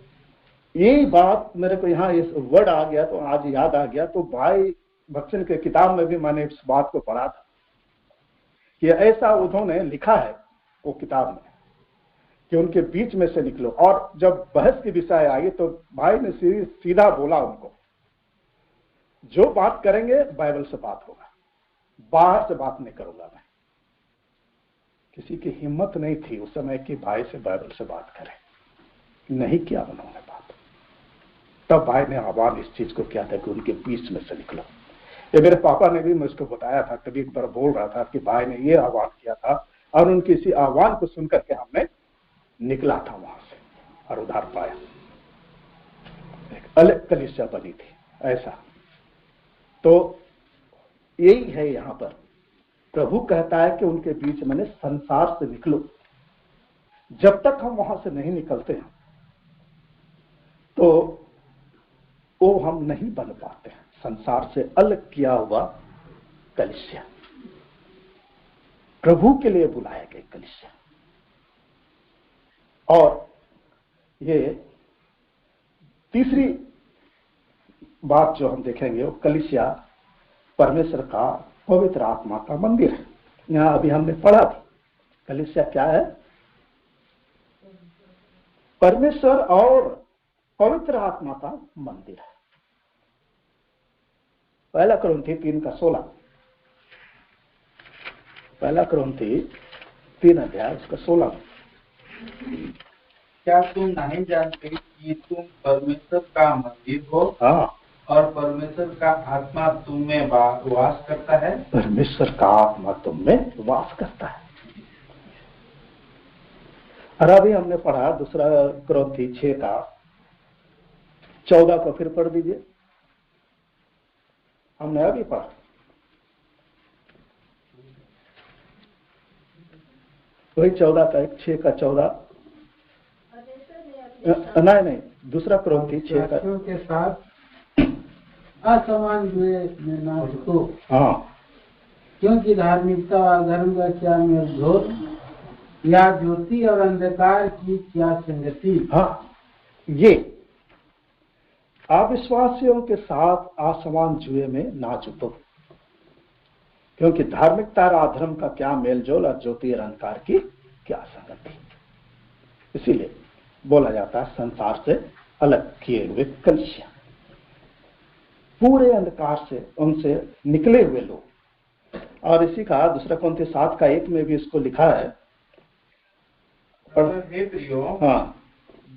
यही बात मेरे को यहाँ इस वर्ड आ गया, तो आज याद आ गया। तो भाई बक्सिन के किताब में भी मैंने इस बात को पढ़ा था कि ऐसा उन्होंने लिखा है वो किताब में कि उनके बीच में से निकलो। और जब बहस की विषय आई तो भाई ने सीधा बोला उनको, जो बात करेंगे बाइबल से बात होगा, बाहर से बात नहीं करूंगा मैं। किसी की हिम्मत नहीं थी उस समय कि भाई से बाइबल से बात करें, नहीं किया उन्होंने बात। तब भाई ने आह्वान इस चीज को किया था कि उनके बीच में से निकलो। ये मेरे पापा ने भी मुझको बताया था, कभी एक बार बोल रहा था कि भाई ने ये आह्वान किया था, और उनके इसी आह्वान को सुनकर के हमने निकला था वहां से और उद्धार पाया, एक अलग कलीसिया बनी थी ऐसा। तो यही है यहाँ पर प्रभु कहता है कि उनके बीच में संसार से निकलो। जब तक हम वहां से नहीं निकलते हैं तो वो हम नहीं बन पाते हैं संसार से अलग किया हुआ कलीसिया, प्रभु के लिए बुलाया गया कलीसिया। और ये तीसरी बात जो हम देखेंगे, वो कलीसिया परमेश्वर का पवित्र आत्मा का मंदिर है। यहाँ अभी हमने पढ़ा था कलीसिया क्या है, परमेश्वर और पवित्र आत्मा का मंदिर है। पहला कुरिन्थी 3:16, पहला कुरिन्थी 3:16। क्या तुम नहीं जानते कि तुम परमेश्वर का मंदिर हो? हाँ, और परमेश्वर का आत्मा तुम में वास करता है? परमेश्वर का आत्मा तुम में वास करता है। और अभी हमने पढ़ा दूसरा कुरिन्थी 6:14 को फिर पढ़ दीजिए। हमने अभी पढ़ा, वही 6:14। नहीं, दूसरा कुरिन्थी 6 के साथ असमान हुए में ना रुको। हाँ, क्योंकि धार्मिकता और धर्म का क्या मेलजोल, या ज्योति और अंधकार की क्या संगति। हाँ, ये अविश्वासियों के साथ असमान जुए में ना जुटो, क्योंकि धार्मिकता और अधर्म का क्या मेलजोल और ज्योति और अंधकार की क्या संगति। इसीलिए बोला जाता है संसार से अलग किए हुए कलीसिया, पूरे अंधकार से उनसे निकले हुए लोग। और इसी का दूसरा Corinthians 7:1 में भी इसको लिखा है। हे प्रियो, हाँ,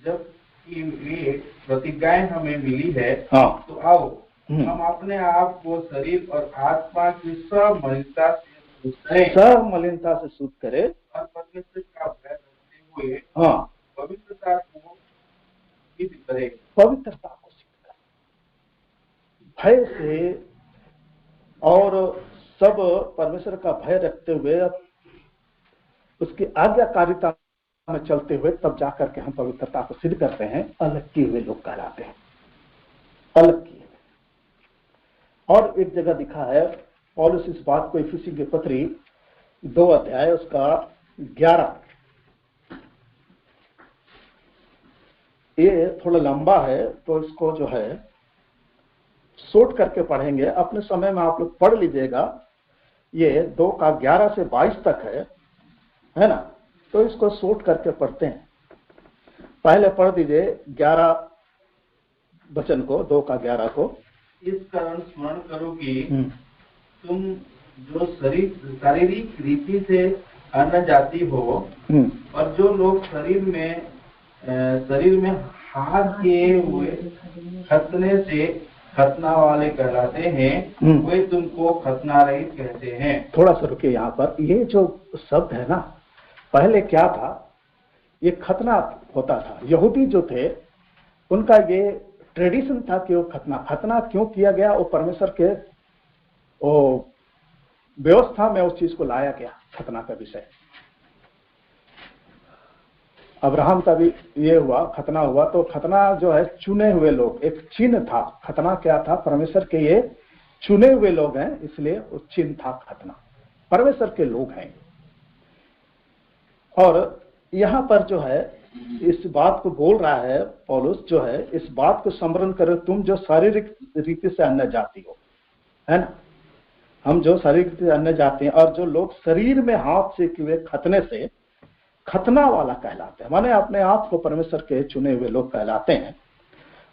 जब ये प्रतिज्ञाएं हमें मिली है, हाँ, तो आओ हम अपने आप को शरीर और आत्मा की सब मलिनता से शुद्ध करें और परमेश्वर का भय रखते हुए हाँ, पवित्रता को सिद्ध करें। पवित्रता को सिद्ध करें भय से, और सब परमेश्वर का भय रखते हुए उसकी आज्ञाकारिता में चलते हुए तब जाकर के हम पवित्रता को सिद्ध करते हैं। अलग किए हुए लोग कहलाते हैं, अलग किए। और एक जगह दिखा है पौलुस इस बात को इफिसी के पत्री 2 अध्याय उसका 11, ये थोड़ा लंबा है तो इसको जो है शॉर्ट करके पढ़ेंगे। अपने समय में आप लोग पढ़ लीजिएगा। ये 2:11 से 22 तक है ना, तो इसको शॉर्ट करके पढ़ते हैं। पहले पढ़ दीजिए 11 वचन को, 2:11 को। इस कारण स्मरण करो कि तुम जो शारीरिक रीति से अन्न जाति हो, और जो लोग शरीर में हाथ किए हुए खतने से खतना वाले कहलाते हैं, वे तुमको खतना रहित कहते हैं। थोड़ा सा रुकिए यहाँ पर। ये जो शब्द है ना, पहले क्या था, ये खतना होता था। यहूदी जो थे उनका ये ट्रेडिशन था कि वो खतना क्यों किया गया, वो परमेश्वर के वो व्यवस्था में उस चीज को लाया गया, खतना का विषय। अब्राहम का भी ये हुआ, खतना हुआ, तो खतना जो है चुने हुए लोग, एक चिन्ह था। खतना क्या था, परमेश्वर के ये चुने हुए लोग हैं, इसलिए वो चिन्ह था खतना, परमेश्वर के लोग हैं। और यहाँ पर जो है इस बात को बोल रहा है पौलुस, जो है इस बात को स्मरण करो, तुम जो शारीरिक रीति से अन्य जाति हो, है ना, हम जो शारीरिक रीति से अन्य जाति हैं, और जो लोग शरीर में हाथ से किए खतने से खतना वाला कहलाते हैं, माने अपने आप को परमेश्वर के चुने हुए लोग कहलाते हैं।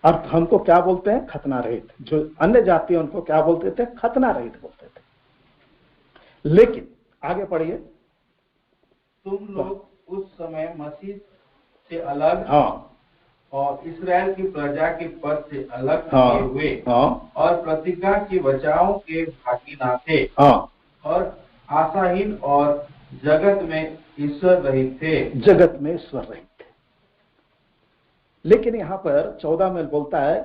और हमको क्या बोलते हैं, खतना रहित। जो अन्य जाति उनको क्या बोलते थे, खतना रहित बोलते थे। लेकिन आगे पढ़िए, तुम लोग उस समय मसीह से अलग, हाँ, और इस्राएल की प्रजा के पद से अलग हाँ, हुए, हाँ, और प्रतिज्ञा की वचनों के भागी ना थे, हाँ, और आशाहीन और जगत में ईश्वर रहित थे। जगत में ईश्वर रहित थे। लेकिन यहाँ पर 14 में बोलता है,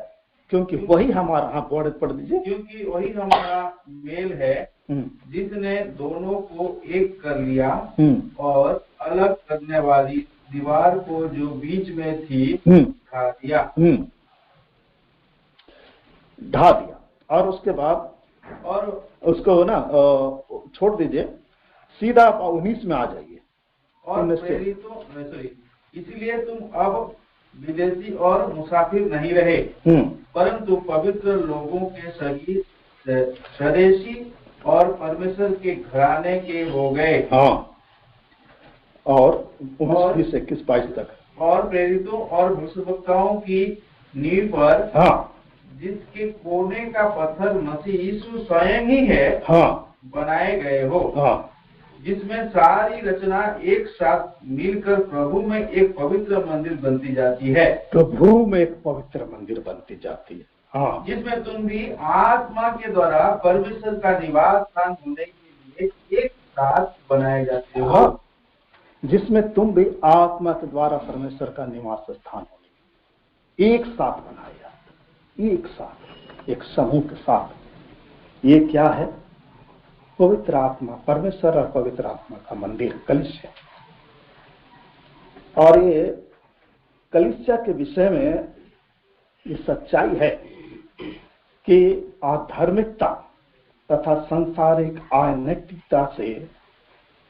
क्योंकि वही हमारा, हाँ पढ़ दीजिए, क्योंकि वही हमारा मेल है जिसने दोनों को एक कर लिया, और अलग करने वाली दीवार को जो बीच में थी ढा दिया, और उसके बाद और उसको ना छोड़ दीजिए, सीधा 19 में आ जाइए। और इसलिए तुम अब विदेशी और मुसाफिर नहीं रहे, परंतु पवित्र लोगों के स्वदेशी और परमेश्वर के घराने के हो गए। हाँ, और 21-22 तक, और प्रेरितों और भविष्यवक्ताओं की नींव पर, हाँ, जिसके कोने का पत्थर मसीह यीशु स्वयं ही है, हाँ, बनाए गए हो, हाँ, जिसमें सारी रचना एक साथ मिलकर प्रभु में एक पवित्र मंदिर बनती जाती है। प्रभु में एक पवित्र मंदिर बनती जाती है, हाँ, जिसमें तुम भी आत्मा के द्वारा परमेश्वर का निवास स्थान होने के लिए एक साथ बनाए जाते हो। हाँ, जिसमें तुम भी आत्मा के द्वारा परमेश्वर का निवास स्थान होने एक साथ बनाए जाते, एक साथ, एक समूह के साथ। ये क्या है, पवित्र आत्मा, परमेश्वर और पवित्र आत्मा का मंदिर, कलीसिया। और ये कलीसिया के विषय में ये सच्चाई है कि आध्यात्मिकता तथा सांसारिक अनैतिकता से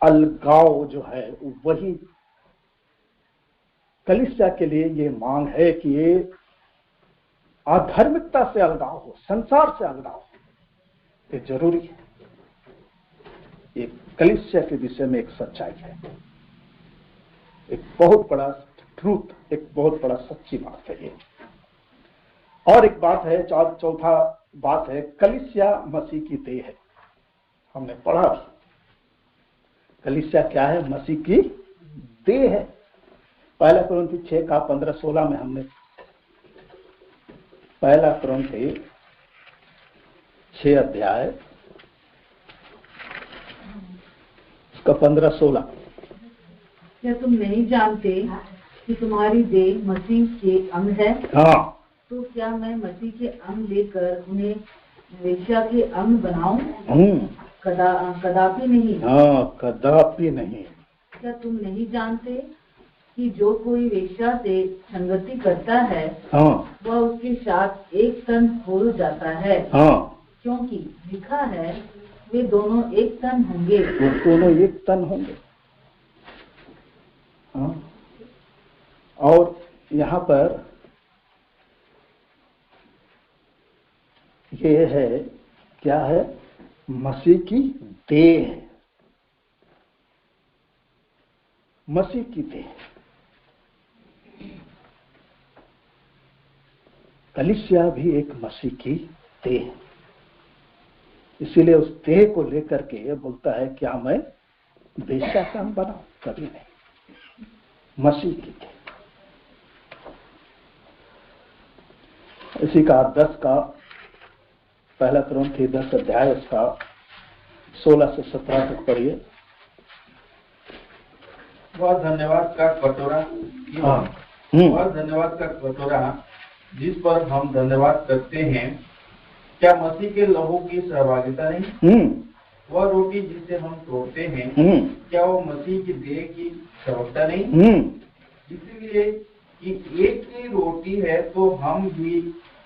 अलगाव जो है, वही कलीसिया के लिए ये मांग है कि ये आध्यात्मिकता से अलगाव हो, संसार से अलगाव हो, ये जरूरी है। ये कलीसिया के विषय में एक सच्चाई है, एक बहुत बड़ा ट्रूथ, एक बहुत बड़ा सच्ची बात है ये। और एक बात है, चौथा बात है, कलीसिया मसीह की देह है। हमने पढ़ा भी, कलीसिया क्या है? मसीह की देह है। पहला कुरिन्थी 6 का 15-16 में हमने, पहला कुरिन्थी 6 अध्याय उसका 15-16। क्या तुम नहीं जानते कि तुम्हारी देह मसीह के अंग है? हाँ। तो क्या मैं मसीह के अंग लेकर उन्हें वेश्या के अंग बनाऊं? कदापि नहीं। हाँ, कदापि नहीं। क्या तुम नहीं जानते कि जो कोई वेश्या से संगति करता है, हाँ, वह उसके साथ एक तन हो जाता है? हाँ, क्योंकि लिखा है, वे दोनों एक तन होंगे। वो दोनों एक तन होंगे। हाँ। और यहाँ पर ये है, क्या है? मसीह की देह है, मसीह की देह। कलीसिया भी एक मसीह की देह है। इसीलिए उस देह को लेकर के ये बोलता है, क्या मैं वेश्या का अंग बनाऊं? कभी नहीं, मसीह की देह। इसी का 10 का, पहला कुरिन्थी 10 अध्याय उसका 16 से 17 तक पढ़िए। वह धन्यवाद का कटोरा, वह धन्यवाद का कटोरा जिस पर हम धन्यवाद करते हैं, क्या मसीह के लहू की सहभागिता नहीं? वह रोटी जिसे हम तोड़ते हैं, क्या वो मसीह की देह की सहभागिता नहीं? इसलिए कि एक ही रोटी है तो हम भी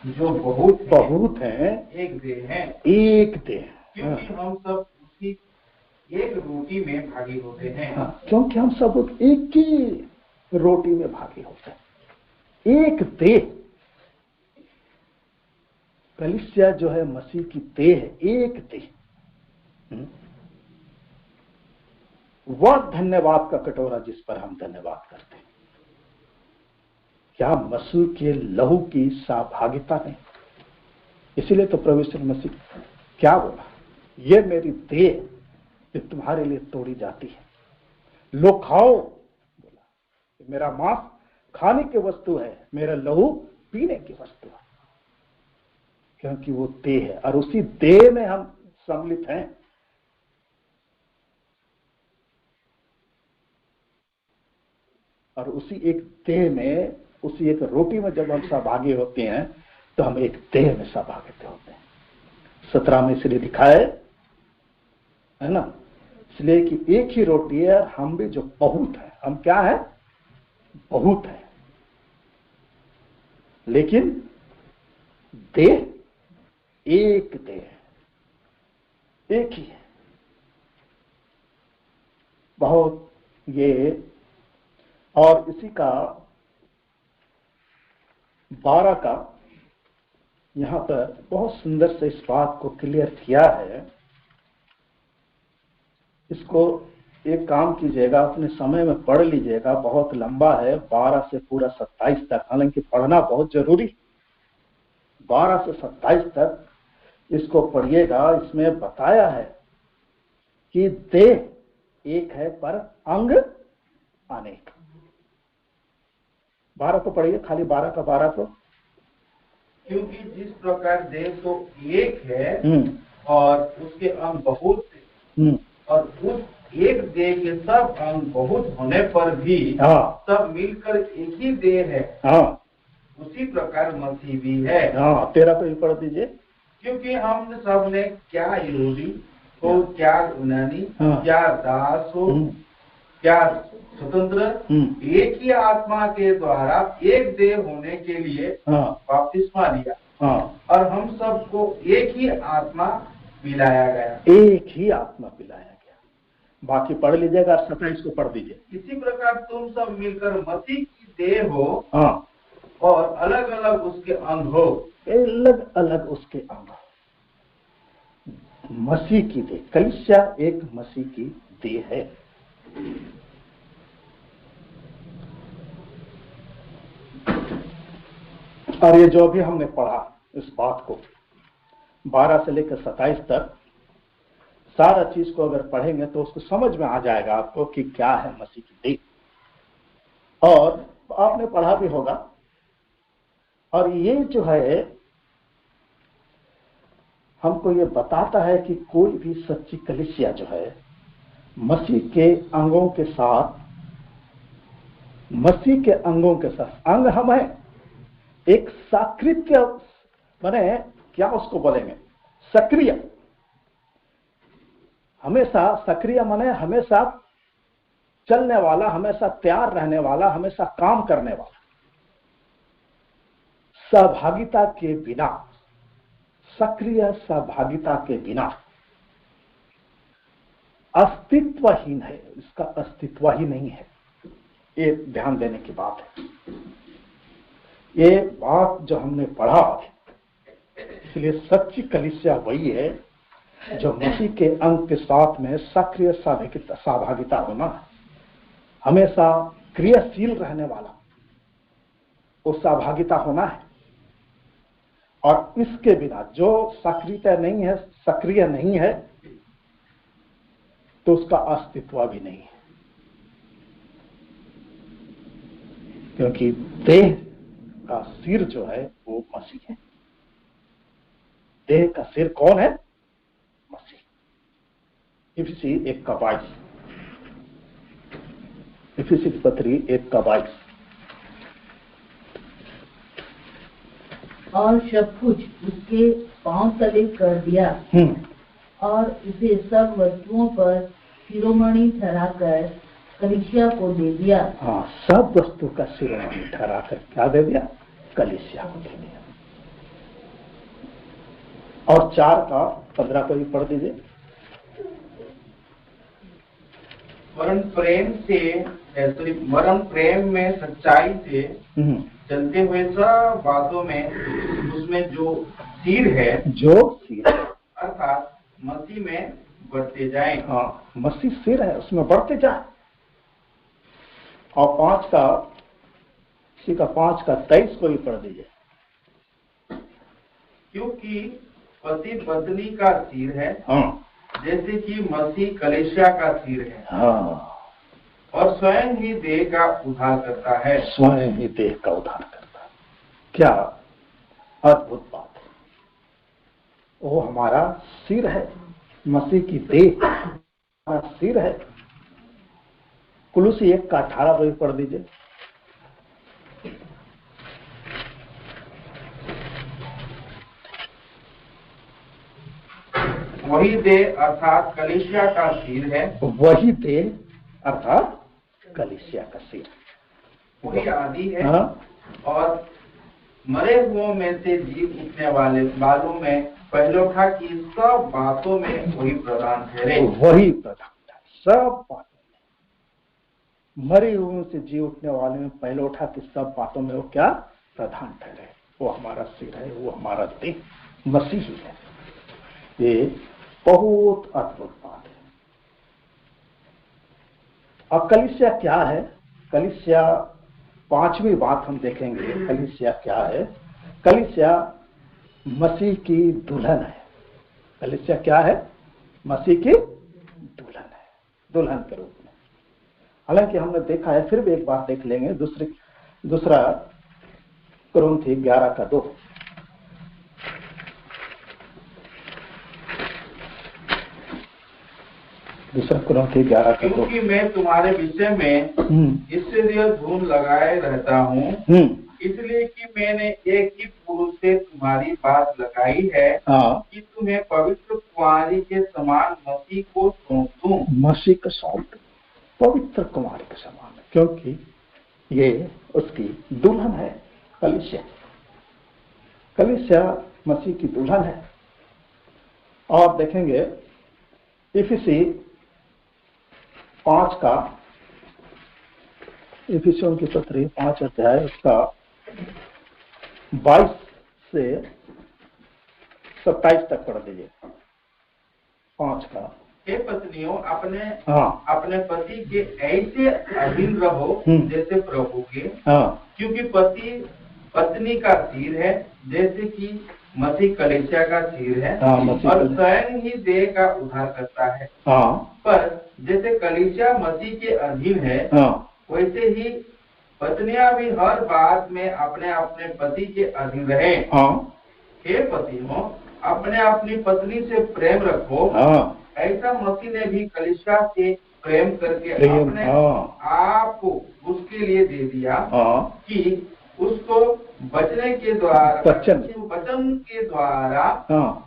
जो बहुत हैं, एक देह हैं, एक देह, क्योंकि हम सब उसी एक रोटी में भागी होते हैं। हाँ, क्योंकि हम सब एक ही रोटी में भागी होते हैं, एक देह। कलीसिया जो है मसीह की देह है, एक देह। वह धन्यवाद का कटोरा जिस पर हम धन्यवाद करते हैं, क्या मसीह के लहू की सहभागिता नहीं? इसीलिए तो प्रभु यीशु मसीह क्या बोला, ये मेरी देह जो तुम्हारे लिए तोड़ी जाती है, लो खाओ। बोला मेरा मांस खाने की वस्तु है, मेरा लहू पीने की वस्तु है, क्योंकि वो देह है और उसी देह में हम सम्मिलित हैं। और उसी एक देह में, उसी एक रोटी में जब हम सहभागी होते हैं तो हम एक देह में सहभागी होते हैं। 17 में इसलिए लिखा है ना, इसलिए कि एक ही रोटी है, हम भी जो बहुत है, हम क्या है? बहुत है, लेकिन देह एक देह, एक ही है। बहुत ये, और इसी का 12 का यहां पर बहुत सुंदर से इस बात को क्लियर किया है। इसको एक काम कीजिएगा, अपने समय में पढ़ लीजिएगा, बहुत लंबा है, 12 से पूरा 27 तक, हालांकि पढ़ना बहुत जरूरी। 12 से 27 तक इसको पढ़िएगा। इसमें बताया है कि देह एक है पर अंग अनेक। 12 को पढ़िए, खाली 12 का 12 को। क्योंकि जिस प्रकार देह तो एक है और उसके अंग बहुत, और उस एक देह के सब अंग बहुत होने पर भी सब मिलकर एक ही देह है, उसी प्रकार मसीह भी है। 13 को ही पढ़ दीजिए। क्योंकि हम सब ने, क्या यहूदी हो, क्या यूनानी, क्या दास हो, क्या स्वतंत्र, एक ही आत्मा के द्वारा एक देह होने के लिए बपतिस्मा लिया, और हम सबको एक ही आत्मा पिलाया गया। एक ही आत्मा पिलाया गया। बाकी पढ़ लीजिएगा, 27 को पढ़ दीजिए। इसी प्रकार तुम सब मिलकर मसीह की देह हो, और अलग अलग उसके अंग हो, अलग अलग उसके अंग। मसीह की देह, कलीसिया एक मसीह की देह है। और ये जो भी हमने पढ़ा इस बात को 12 से लेकर 27 तक सारा चीज को अगर पढ़ेंगे तो उसको समझ में आ जाएगा आपको कि क्या है मसीह की देह। और आपने पढ़ा भी होगा। और ये जो है हमको ये बताता है कि कोई भी सच्ची कलीसिया जो है मसीह के अंगों के साथ, मसीह के अंगों के साथ, अंग हम है एक साकृत्य माने क्या उसको बोलेंगे, सक्रिय, हमेशा सक्रिय माने हमेशा चलने वाला, हमेशा तैयार रहने वाला, हमेशा काम करने वाला। सहभागिता के बिना, सक्रिय सहभागिता के बिना अस्तित्वहीन है, इसका अस्तित्व ही नहीं है। ये ध्यान देने की बात है। ये बात जो हमने पढ़ा, इसलिए सच्ची कलीसिया वही है जो मसीह के अंग के साथ में सक्रिय सहभागिता होना, हमेशा क्रियाशील रहने वाला वो सहभागिता होना है। और इसके बिना जो सक्रियता नहीं है, सक्रिय नहीं है, तो उसका अस्तित्व भी नहीं है। क्योंकि देह का सिर जो है वो मसीह है। देह का सिर कौन है? मसीह। इफिसी 1:22, इफिसी पत्री 1:22। और सब कुछ उसके पांव तले कर दिया और उसे सब वस्तुओं पर शिरोमणि ठहराकर कलीसिया को दे दिया। हाँ, सब वस्तु का शिरोमणि ठहराकर क्या दे दिया? कलीसिया को दे दिया। और 4:15 को भी पढ़ दीजिए। वरन प्रेम में सच्चाई से चलते हुए सब बातों में उसमें जो सिर है, अर्थात मसीह में बढ़ते जाएं। हाँ, मसीह सिर है, उसमें बढ़ते जाए। और 5:23 को भी पढ़ दीजिए। क्योंकि पति पत्नी का सिर है, हाँ, जैसे कि मसीह कलीसिया का सिर है। हाँ, और स्वयं ही देह का उद्धार करता है। स्वयं ही देह का उद्धार करता है। क्या अद्भुत बात है। वो हमारा सिर है, मसीह की देह हमारा सिर है। कुलुसी 1:18 को भी पढ़ दीजिए। वही देह अर्थात कलीसिया का सिर है। वही देह अर्थात कलीसिया का सिर वही आदि है। हाँ? और मरे हुओं में से जी उठने वालों में पहलोठा की सब बातों में वही प्रधान ठहरे। वही प्रधान सब बातों में, मरे हुओं से जी उठने वाले में पहलोठा की सब बातों में वो क्या? प्रधान ठहरे। वो हमारा सिर है, वो हमारा देह मसीह है। ये बहुत अद्भुत बात है। अब कलीसिया क्या है? कलीसिया 5वीं बात हम देखेंगे। कलीसिया क्या है? कलीसिया मसीह की दुल्हन है। कलीसिया क्या है? मसीह की दुल्हन है, दुल्हन के रूप में। हालांकि हमने देखा है, फिर भी एक बार देख लेंगे। दूसरा कुरिन्थी 11:2। दूसरा कुरिन्थी 11:2। क्योंकि मैं तुम्हारे विषय में इसलिए धूम लगाए रहता हूँ, इसलिए कि मैंने एक ही पुरुष से तुम्हारी बात लगाई है कि तुम्हें पवित्र कुंवारी के समान मसीह को सौंप दूं। मसीह को सौंप दूं, पवित्र कुंवारी के समान, क्योंकि ये उसकी दुल्हन है। कलीसिया, कलीसिया मसीह की दुल्हन है। और देखेंगे इफिसी 5 का, इफिसियों की पत्री 5 अध्याय उसका 22 से 27 तक पढ़ दीजिए 5 का। हे पत्नियों, अपने पति के ऐसे अधीन रहो जैसे प्रभु के, क्योंकि पति पत्नी का सिर है, जैसे कि मसीह कलीसिया का सिर है, और स्वयं ही देह का उद्धार करता है। पर जैसे कलीसिया मसीह के अधीन है, वैसे ही पत्नियां भी हर बात में अपने अपने पति के अधीन रहे। हे पतियों, अपने अपनी पत्नी से प्रेम रखो, ऐसा मसीह ने भी कलीसिया से प्रेम करके अपने आप को उसके लिए दे दिया, कि उसको वचन के द्वारा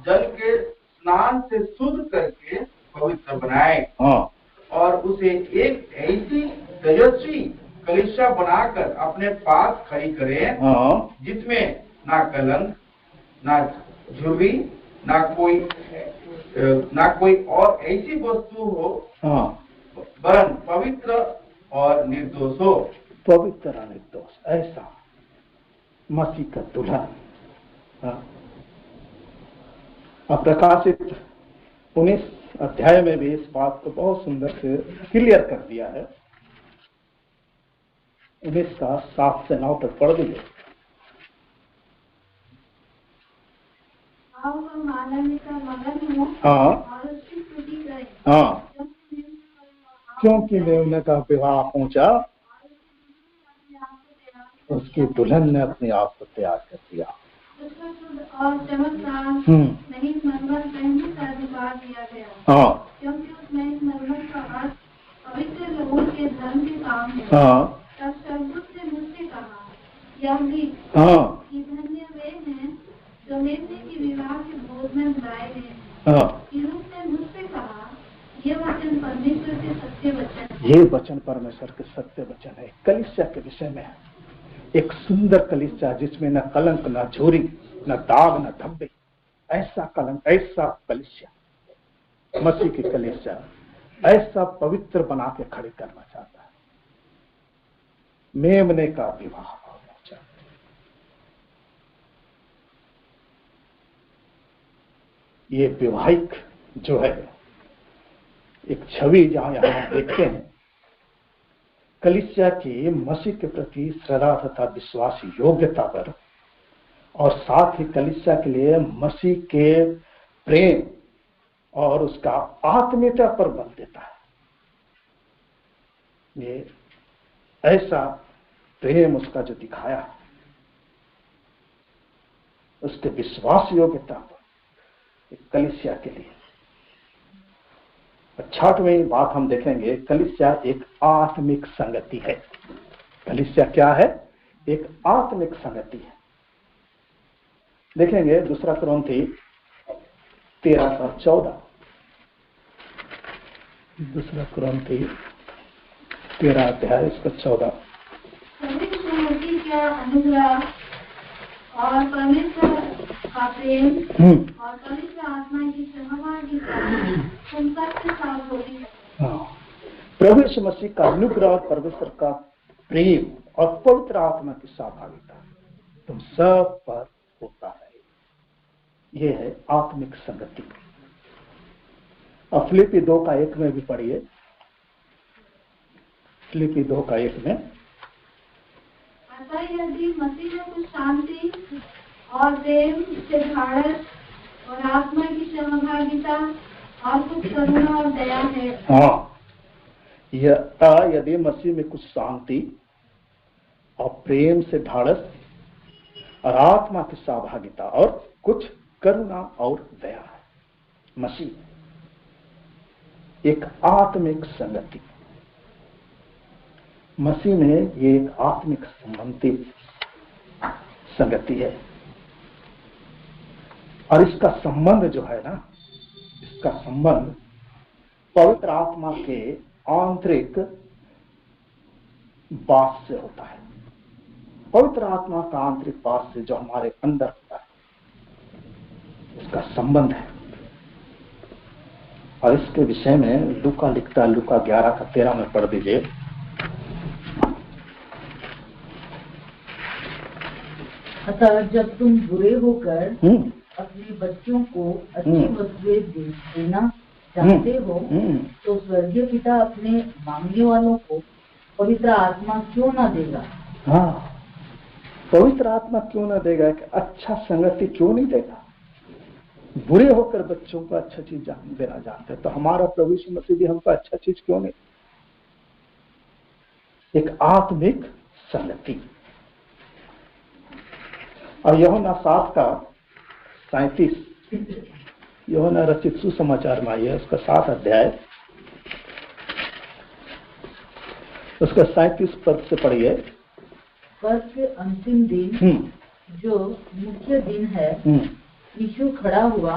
जल के स्नान से शुद्ध करके पवित्र बनाए, और उसे एक ऐसी तेजस्वी कलीसिया बनाकर अपने पास खड़ी करे, जिसमें ना कलंक, ना झुर्री, ना कोई और ऐसी वस्तु हो, वरन पवित्र और निर्दोष हो। पवित्र और निर्दोष, ऐसा मसीह का दुल्हन। प्रकाशित 19 अध्याय में भी इस बात को बहुत सुंदर से क्लियर कर दिया है। 19 का 7 से 9 तक पढ़ दीजिए। क्योंकि मेमने का विवाह पहुंचा, उसकी दुल्हन ने अपने आप को तैयार कर दिया। और चमत्कार नहीं मरमर पहनने का अधिकार दिया गया, क्योंकि उसमें इस मरमर का अर्थ पवित्र लोगों के धर्म के काम है। तब स्वर्गदूत ने मुझसे कहा, कि धन्य वे हैं जो मेमने की विवाह के भोज में बुलाए गए। फिलिप ने मुझसे कहा, ये वचन परमेश्वर के सत्य वचन है। ये वचन परमेश्वर के सत्य वचन है। कलीसिया के विषय में एक सुंदर कलीसिया, जिसमें न कलंक, न झुर्री, न दाग, न धब्बे, ऐसा कलीसिया मसीह की कलीसिया ऐसा पवित्र बना के खड़ी करना चाहता है। मेमने का विवाह पहुंचा। ये विवाहिक जो है एक छवि जहां यहां देखते हैं कलीसिया की मसीह के प्रति श्रद्धा तथा विश्वास योग्यता पर, और साथ ही कलीसिया के लिए मसीह के प्रेम और उसका आत्मीयता पर बल देता है। ये ऐसा प्रेम उसका जो दिखाया, उसके विश्वास योग्यता पर कलीसिया के लिए। 6ठवीं बात हम देखेंगे, कलीसिया एक आत्मिक संगति है। कलीसिया क्या है? एक आत्मिक संगति है। देखेंगे 2 कुरिन्थी 13:14। 2 कुरिन्थी 13 अध्याय इसका 14। का अनुग्रह और परमेश्वर का प्रेम और पवित्र आत्मा की सहभागिता तुम सबके साथ होगी। प्रभु यीशु मसीह का अनुग्रह और परमेश्वर का प्रेम और पवित्र आत्मा की सहभागिता तुम सब पर होता है। यह है आत्मिक संगति। अब फिलिपी 2:1 में भी पढ़िए। फिलिपी 2:1 में, अतः यदि मसीह में कुछ शांति और प्रेम से ढाढ़स और आत्मा की सहभागिता और कुछ करुणा और दया है। यदि मसीह में कुछ शांति और प्रेम से ढाढ़स और आत्मा की सहभागिता और कुछ करुणा और दया है। मसीह एक आत्मिक संगति, मसीह में ये एक आत्मिक संगति है। और इसका संबंध जो है ना, इसका संबंध पवित्र आत्मा के आंतरिक वास से होता है। पवित्र आत्मा का आंतरिक वास से जो हमारे अंदर होता है, इसका संबंध है। और इसके विषय में लूका लिखता है, लूका 11:13 में पढ़ दीजिए। अतः जब तुम बुरे होकर अपने बच्चों को अच्छी वस्तुएं देना चाहते हो तो स्वर्गीय पिता अपने मांगने वालों को पवित्र आत्मा क्यों ना देगा? हाँ, पवित्र आत्मा क्यों ना देगा? कि अच्छा संगति क्यों नहीं देगा? बुरे होकर बच्चों को अच्छा चीज देना चाहते हैं तो हमारा प्रभु यीशु मसीह भी हमको अच्छा चीज क्यों नहीं? एक आत्मिक संगति। और यूहन्ना 7:37 यूहन्ना रचित सुसमाचार में आइए, उसका 7 अध्याय, उसका 37 पद से पढ़िए। पर्व के अंतिम दिन जो मुख्य दिन है, यीशु खड़ा हुआ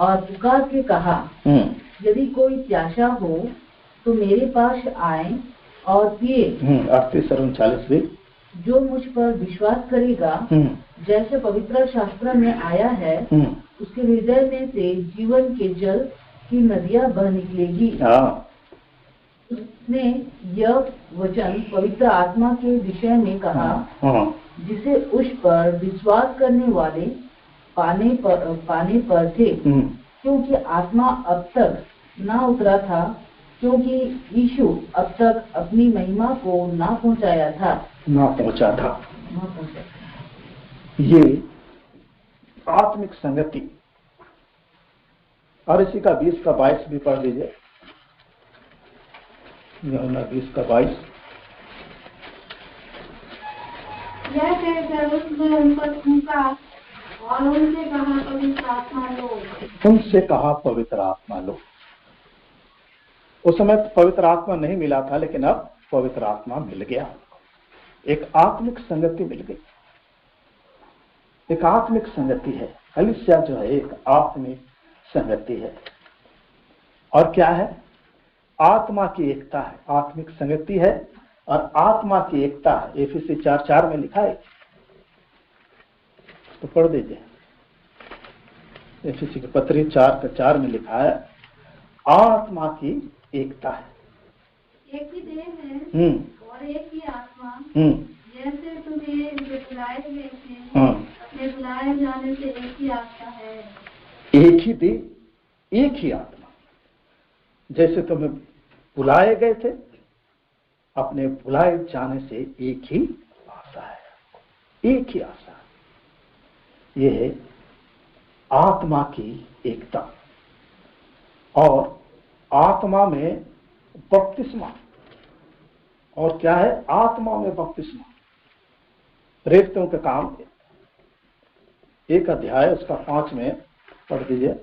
और पुकार के कहा, यदि कोई प्यासा हो तो मेरे पास आए और पिए। 38 और 39 भी। जो मुझ पर विश्वास करेगा, जैसे पवित्र शास्त्र में आया है, उसके हृदय में से जीवन के जल की नदियां बह निकलेगी। उसने यह वचन पवित्र आत्मा के विषय में कहा, जिसे उस पर विश्वास करने वाले पाने पर थे, क्योंकि आत्मा अब तक ना उतरा था, क्योंकि यीशु अब तक अपनी महिमा को ना पहुंचा था। ये आत्मिक संगति। और इसी का 20:22 भी पढ़ लीजिए। यूहन्ना 20:22। यह कहकर उसने उन पर थूका और उनसे कहा, पवित्र आत्मा लो। उनसे कहा, पवित्र आत्मा लो। उस समय पवित्र आत्मा नहीं मिला था, लेकिन अब पवित्र आत्मा मिल गया। एक आत्मिक संगति मिल गई। एक आत्मिक संगति है। कलीसिया जो है एक आत्मिक संगति है। और क्या है? आत्मा की एकता है। आत्मिक संगति है और आत्मा की एकता है। एफएसी 4:4 में लिखा है, तो पढ़ दीजिए। एफएसी की पत्री 4:4 में लिखा है, आत्मा की एकता है। एक ही देह है और एक ही आत्मा, जैसे तुम्हें जो बुलाए गए थे, अपने बुलाए जाने से एक ही आत्मा है। एक ही देह, एक ही आत्मा। जैसे तुम्हें बुलाए गए थे, अपने बुलाए जाने से एक ही आशा है। एक ही आशा। ये है आत्मा की एकता। और आत्मा में बपतिस्मा। और क्या है? आत्मा में बपतिस्मा। प्रेरितों का काम 1 अध्याय उसका 5 में पढ़ दीजिए।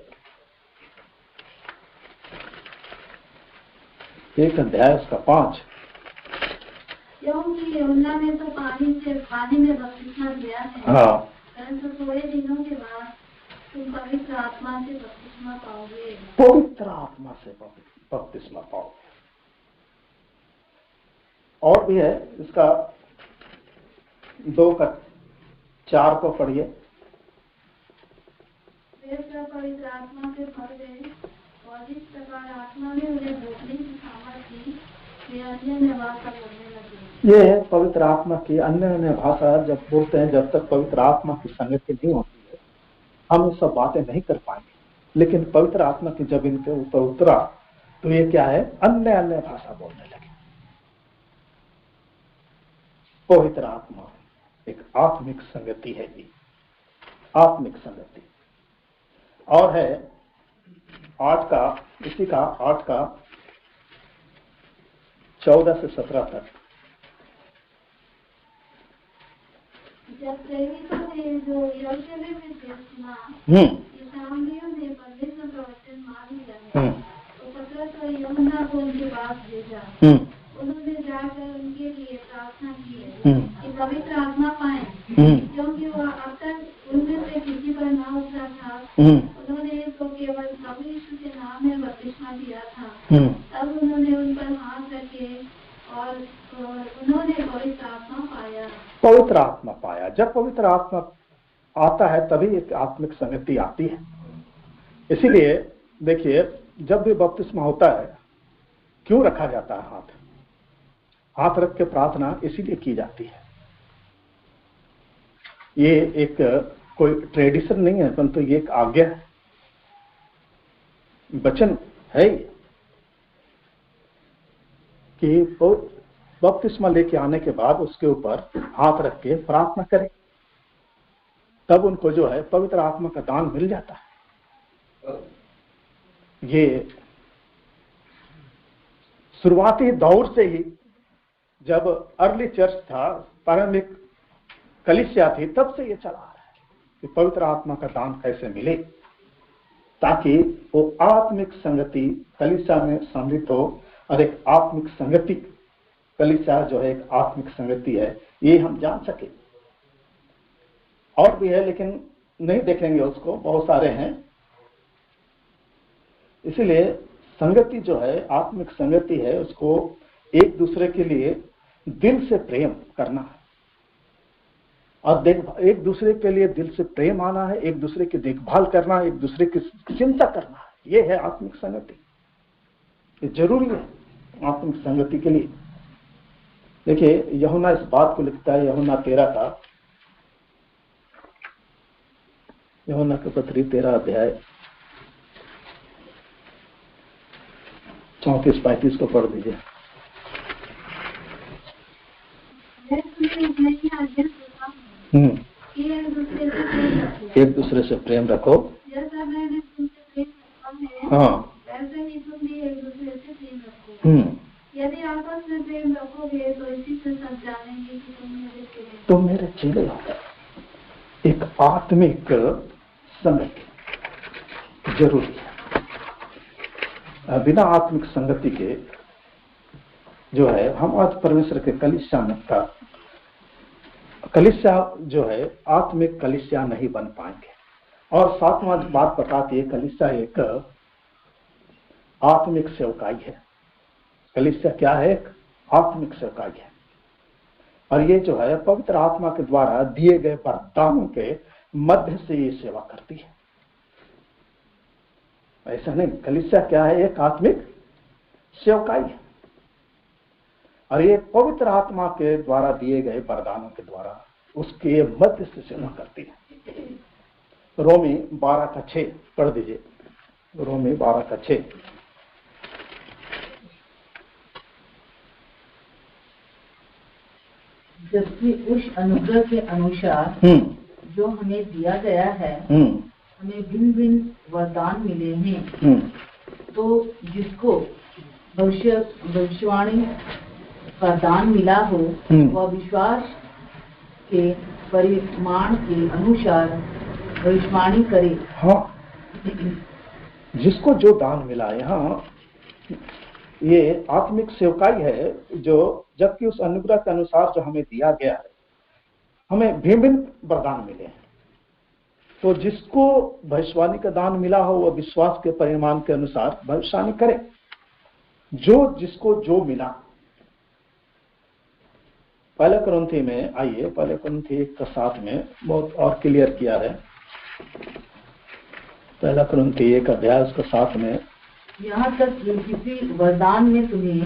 1 अध्याय उसका 5। क्योंकि यूहन्ना ने तो पानी में बपतिस्मा दिया है, परंतु थोड़े दिनों के बाद तुम पवित्र आत्मा से बपतिस्मा पाओगे। पवित्र आत्मा से बपतिस्मा पाओगे। और भी है, इसका 2:4 को पढ़िए। वे सब पवित्र आत्मा से भर गए और जिस प्रकार आत्मा ने उन्हें बोलने की सामर्थ्य दी, वे अन्य भाषा बोलने लगे। ये है पवित्र आत्मा की अन्य भाषा जब बोलते हैं। जब तक पवित्र आत्मा की संगति नहीं होती है, हम ये सब बातें नहीं कर पाएंगे। लेकिन पवित्र आत्मा की जब इनके ऊपर उतरा तो ये क्या है? अन्य भाषा बोलने लगे। पवित्र आत्मा एक आत्मिक संगति है। ये आत्मिक संगति। और है 8 का, इसी का 8 का 14 से 17 तक। जब प्रेरितों ने जो यरूशलेम में से सुना कि सामरियों ने परमेश्वर का वचन मान लिया है, तो पतरस और यूहन्ना को उनके पास भेजा। उन्होंने जाकर उनके लिए प्रार्थना की कि पवित्र आत्मा पाएं, क्योंकि वह अब तक उनमें से किसी पर न उतरा था। उन्होंने तो केवल प्रभु यीशु के नाम में बपतिस्मा दिया था। तब उन्होंने उन पर हाथ रखे और उन्होंने पवित्र आत्मा पाया। पवित्र आत्मा पाया। जब पवित्र आत्मा आता है तभी एक आत्मिक संगति आती है। इसीलिए देखिए, जब भी बपतिस्मा होता है, क्यों रखा जाता है हाथ? हाथ रख के प्रार्थना इसीलिए की जाती है ये एक कोई ट्रेडिशन नहीं है, परंतु ये एक आज्ञा है, वचन है कि बपतिस्मा लेके आने के बाद उसके ऊपर हाथ रख के प्रार्थना करें, तब उनको जो है पवित्र आत्मा का दान मिल जाता है। ये शुरुआती दौर से ही, जब अर्ली चर्च था, प्रारंभिक कलीसिया थी, तब से ये चला आ रहा है कि पवित्र आत्मा का दान कैसे मिले, ताकि वो आत्मिक संगति कलीसिया में सम्मिलित हो। और एक आत्मिक संगति, कलीसिया जो है एक आत्मिक संगति है, ये हम जान सके। और भी है लेकिन नहीं देखेंगे उसको, बहुत सारे हैं। इसलिए संगति जो है आत्मिक संगति है, उसको एक दूसरे के लिए दिल से प्रेम करना है, और एक दूसरे के लिए दिल से प्रेम आना है, एक दूसरे की देखभाल करना है, एक दूसरे की चिंता करना है। ये है आत्मिक संगति, ये जरूरी है आत्मिक संगति के लिए। देखिए यूहन्ना इस बात को लिखता है, यूहन्ना 13 का, यूहन्ना के पत्री 13 अध्याय 34-35 को पढ़ दीजिए। एक दूसरे से प्रेम रखो। हाँ, यदि आपस में प्रेम रखोगे तो इसी से सब जानेंगे कि तुम मेरे चेले हो। एक आत्मिक संगति जरूरी है। बिना आत्मिक संगति के जो है, हम आज परमेश्वर के कलीसिया में का कलीसिया जो है आत्मिक कलीसिया नहीं बन पाएंगे। और सातवां बात बताती है, कलीसिया एक आत्मिक सेवकाई है। कलीसिया क्या है? एक आत्मिक सेवकाई है, और ये जो है पवित्र आत्मा के द्वारा दिए गए वरदानों के मध्य से ये सेवा करती है। ऐसा नहीं, कलीसिया क्या है? एक आत्मिक सेवकाई है, और ये पवित्र आत्मा के द्वारा दिए गए वरदानों के द्वारा उसके मध्य से सेवा करती है। रोमी 12:6 पढ़ दीजिए। रोमी 12:6। जबकि उस अनुग्रह के अनुसार जो हमें दिया गया है, हमें भिन्न भिन्न वरदान मिले हैं। तो जिसको भविष्यवाणी का दान मिला हो, वह विश्वास के परिमाण के अनुसार भविष्यवाणी करे। हाँ, जिसको जो दान मिला, यहाँ ये आत्मिक सेवकाई है, जो जबकि उस अनुग्रह के अनुसार जो हमें दिया गया है, हमें भिन्न भिन्न वरदान मिले हैं। तो जिसको भविष्यवाणी का दान मिला हो, वह विश्वास के परिमाण के अनुसार भविष्यवाणी करे। जो जिसको जो मिला। पहले कुरिन्थी में आइए, पहले कुरिन्थी 1:7 में बहुत और क्लियर किया है। पहला कुरिन्थी 1 उसका 7 में, यहाँ तक कि किसी वरदान में तुम्हें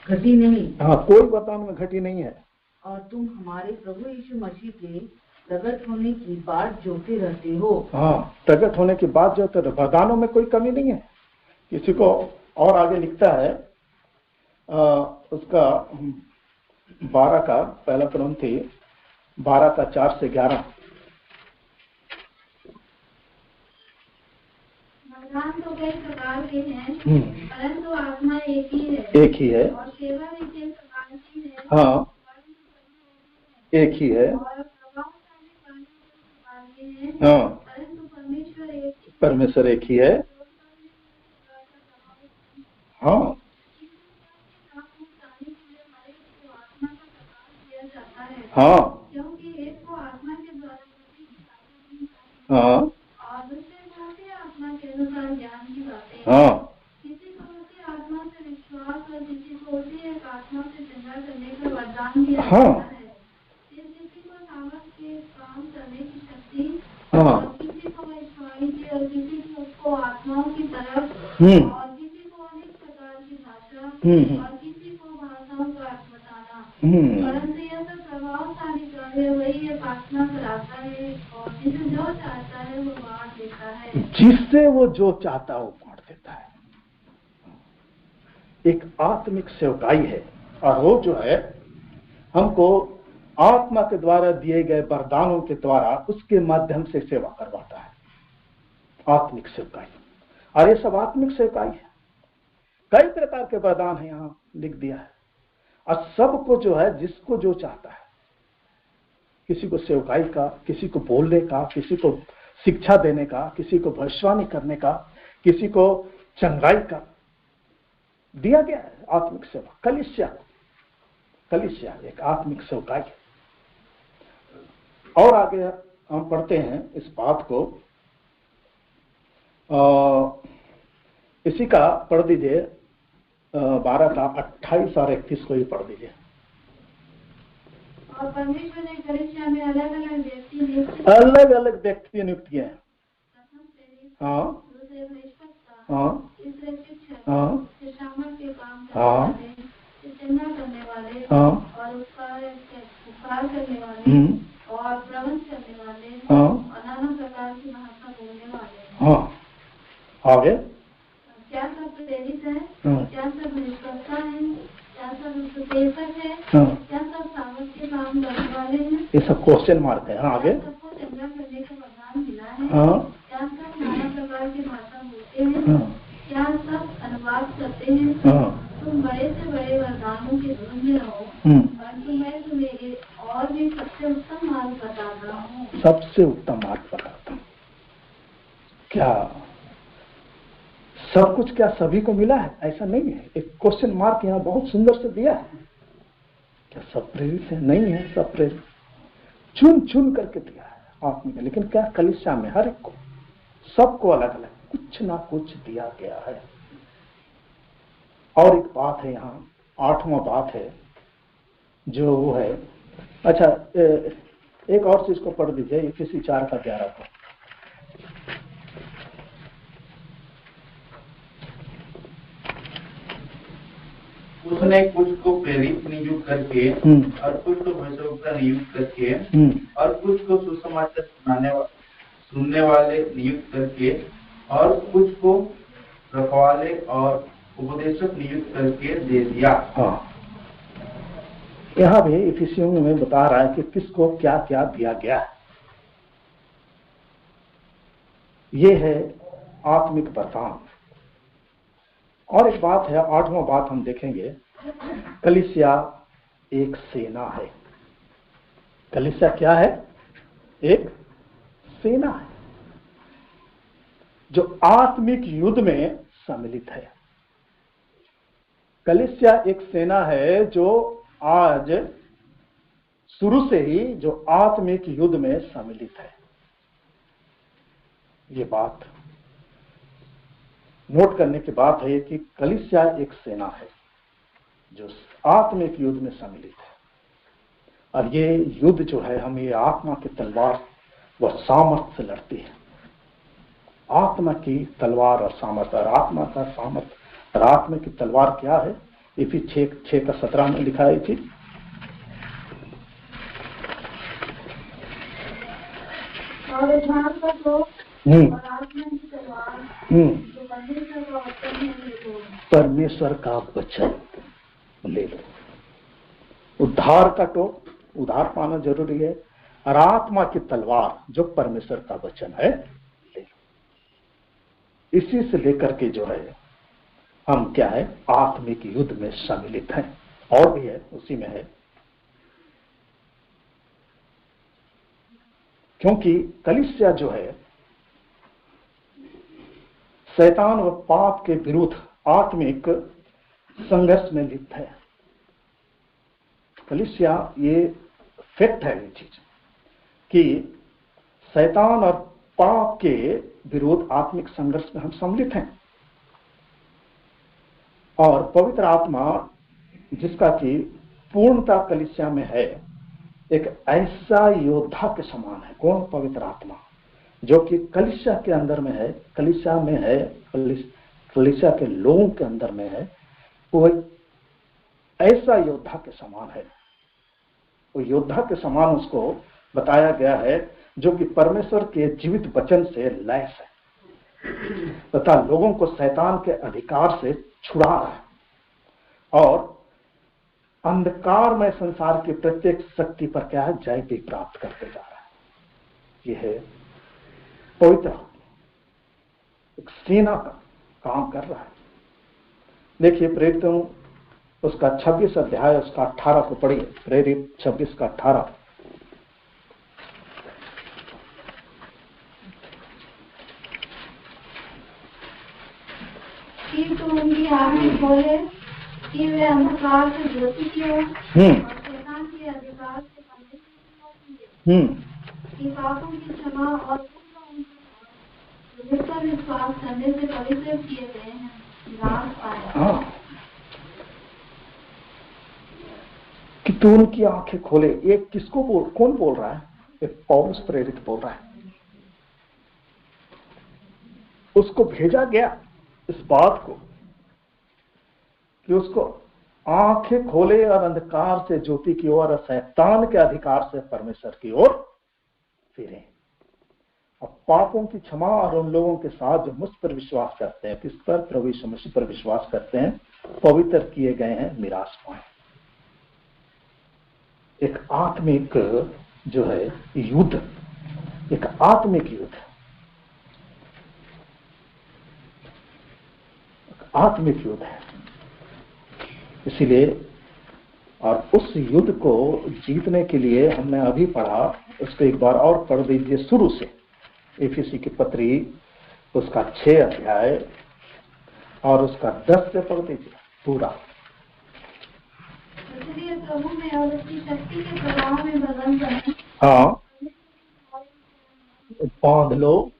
घटी नहीं। हाँ, कोई वरदान में घटी नहीं है। और तुम हमारे प्रभु यीशु मसीह के प्रकट होने की बात जोते रहते हो। हाँ, प्रकट होने की बात जोते रहते। वरदानों में कोई कमी नहीं है। किसी को और आगे लिखता है उसका 12 का, पहला कुरिन्थी 12:4-11। वरदान तो कई प्रकार के हैं, परंतु आत्मा एक ही है। एक ही है। और सेवा भी कई प्रकार की है। हाँ, एक ही है। और प्रभावशाली कार्य प्रकार के हैं। हाँ, परंतु परमेश्वर एक ही है। हाँ, हाँ, क्योंकि एक को आत्मा के द्वारा हाँ, और दूसरे को भी आत्मा के अनुसार ज्ञान की बातें। हाँ, किसी को उसी आत्मा से विश्वास और किसी को उसी एक आत्मा से चंगा करने का वरदान दिया जाता है। किसी को सामर्थ के काम करने की शक्ति, और किसी को ईश्वरी की, और किसी को आत्माओं की तरफ, और किसी को अनेक प्रकार की भाषा, और किसी को भाषाओं का अर्थ बताना। परंतु यह सब प्रभावशाली कार्य वही एक आत्मा कराता है, जिससे वो जो चाहता है वो बांट देता है। एक आत्मिक सेवकाई है, और वो जो है हमको आत्मा के द्वारा दिए गए वरदानों के द्वारा उसके माध्यम से सेवा करवाता है, आत्मिक सेवकाई। और ये सब आत्मिक सेवकाई है। कई प्रकार के वरदान है यहाँ लिख दिया है, और सबको जो है जिसको जो चाहता है, किसी को सेवकाई का, किसी को बोलने का, किसी को शिक्षा देने का, किसी को भविष्यवाणी करने का, किसी को चंगाई का दिया गया है। आत्मिक सेवा, कलीसिया एक आत्मिक सेवकाई है। और आगे हम पढ़ते हैं इस बात को, इसी का पढ़ दीजिए 12 का 28 और 31 को ही पढ़ दीजिए। और परमेश्वर ने कलीसिया में अलग अलग व्यक्ति नियुक्त किए हैं। हाँ, दूसरे बहिष्कर्ता, हाँ, तीसरे शिक्षक, हाँ, सामर्थ के काम हाँ, करने वाले, चिन्ह करने वाले, हाँ, और उपकार करने वाले, और प्रबंध करने वाले, हाँ, और नाना प्रकार की भाषा बोलने वाले। हाँ, आगे क्या सब प्रेरित है? हाँ, क्या सब बहिष्कर्ता है? क्या सब उपदेशक है? हाँ, क्या सब सामर्थ के काम करने वाले हैं? ये सब क्वेश्चन मार्क है। हाँ, आगे सबको चंगा करने का वरदान मिला है? हाँ, क्या सब नाना प्रकार की भाषा बोलते हैं? हाँ, क्या सब अनुवाद करते हैं? हाँ, तुम बड़े से बड़े वरदानों के ढूंढ में रहो, परंतु मैं तुम्हें और भी सबसे उत्तम मार्ग बताता हूँ। सबसे उत्तम मार्ग बताता हूँ। क्या सब कुछ क्या सभी को मिला है? ऐसा नहीं है। एक क्वेश्चन मार्क यहाँ बहुत सुंदर से दिया है। क्या सब प्रेरित है? नहीं है सब प्रेरित, चुन चुन करके दिया है आत्मिक। लेकिन क्या कलीसिया में हर एक को, सबको अलग अलग कुछ ना कुछ दिया गया है। और एक बात है यहाँ, 8वां बात है जो वो है, अच्छा एक और चीज को पढ़ दीजिए, इफिसी 4 का 11 को। उसने कुछ को प्रेरित नियुक्त करके, और कुछ को भविष्यवक्ता नियुक्त करके, और कुछ को सुसमाचार सुनने वाले नियुक्त करके, और कुछ को रखवाले और उपदेशक नियुक्त करके दे दिया। हाँ, यहाँ भी इफिसियों में बता रहा है कि किसको क्या क्या दिया गया है। ये है आत्मिक वरदान। और एक बात है, 8वां बात हम देखेंगे, कलीसिया एक सेना है। कलीसिया क्या है? एक सेना है जो आत्मिक युद्ध में सम्मिलित है। कलीसिया एक सेना है जो आज शुरू से ही जो आत्मिक युद्ध में सम्मिलित है। ये बात नोट करने की बात है कि कलीसिया एक सेना है जो आत्मिक युद्ध में सम्मिलित है। और ये युद्ध जो है, हम ये आत्मा की तलवार व सामर्थ्य से लड़ती है। आत्मा की तलवार और सामर्थ्य, और आत्मा का सामर्थ्य और आत्मा की तलवार क्या है? इफी 6 का 17 में लिखा है थी। और उद्धार का तो और आत्मा की तलवार परमेश्वर का वचन ले लो। उद्धार का टोप, उद्धार पाना जरूरी है, और आत्मा की तलवार जो परमेश्वर का वचन है ले लो। इसी से लेकर के जो है हम क्या है, आत्मिक युद्ध में सम्मिलित हैं। और भी है, उसी में है, क्योंकि कलीसिया जो है शैतान व पाप के विरुद्ध आत्मिक संघर्ष में लिप्त है। कलीसिया ये फैक्ट है, ये चीज कि शैतान और पाप के विरुद्ध आत्मिक संघर्ष में हम सम्मिलित हैं। और पवित्र आत्मा जिसका कि पूर्णता कलीसिया में है, एक ऐसा योद्धा के समान है। कौन? पवित्र आत्मा, जो कि कलीसिया के अंदर में है, कलीसिया में है, कलीसिया के लोगों के अंदर में है। वो ऐसा योद्धा के समान है। वो योद्धा के समान उसको बताया गया है, जो कि परमेश्वर के जीवित वचन से लैस है। तथा लोगों को शैतान के अधिकार से छुड़ा रहा है और अंधकार में संसार की प्रत्येक शक्ति पर क्या है, जय भी प्राप्त करते जा रहा है। यह है पवित्र एक सेना का काम कर रहा है। देखिए प्रेरितों उसका 26 अध्याय उसका 18 को पढ़िए। प्रेरित 26 का 18। तो उनकी आंखें खोले कि वे अंधकार से ज्योति की ओर और शैतान के अधिकार से बंधे कि पापों की क्षमा और जिस पर विश्वास करने से पवित्र किए गए हैं लाभ पाए। कि तू उनकी आंखें खोले। एक किसको कौन बोल रहा है? एक पौलुस प्रेरित बोल रहा है। उसको भेजा गया इस बात को कि उसको आंखें खोले और अंधकार से ज्योति की ओर और शैतान के अधिकार से परमेश्वर की ओर फिरे और पापों की क्षमा और उन लोगों के साथ जो मुझ पर विश्वास करते हैं, किस पर? प्रभु यीशु मसीह पर विश्वास करते हैं, पवित्र किए गए हैं, मिरास पाए। एक आत्मिक जो है युद्ध, एक आत्मिक युद्ध, आत्मिक युद्ध है। इसीलिए और उस युद्ध को जीतने के लिए हमने अभी पढ़ा, उसको एक बार और पढ़ दीजिए शुरू से। एफिसी की पत्री उसका 6 अध्याय और उसका 10 से पढ़ दीजिए पूरा। इसलिए प्रभु में और उसकी शक्ति के प्रभाव में बदल जाए। हाँ, बांध लो,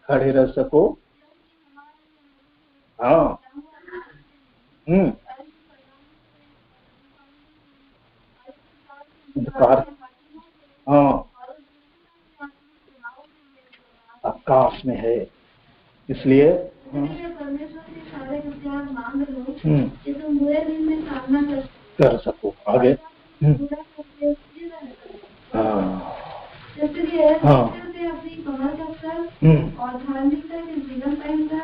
खड़े रह सको। हाँ, अंधकार, हाँ, आकाश में है। इसलिए परमेश्वर से सारे हथियार मांग लो कि तुम बुरे दिन में सामना कर सको। आगे अपनी कमर कसकर और धार्मिकता के जीवन पहनकर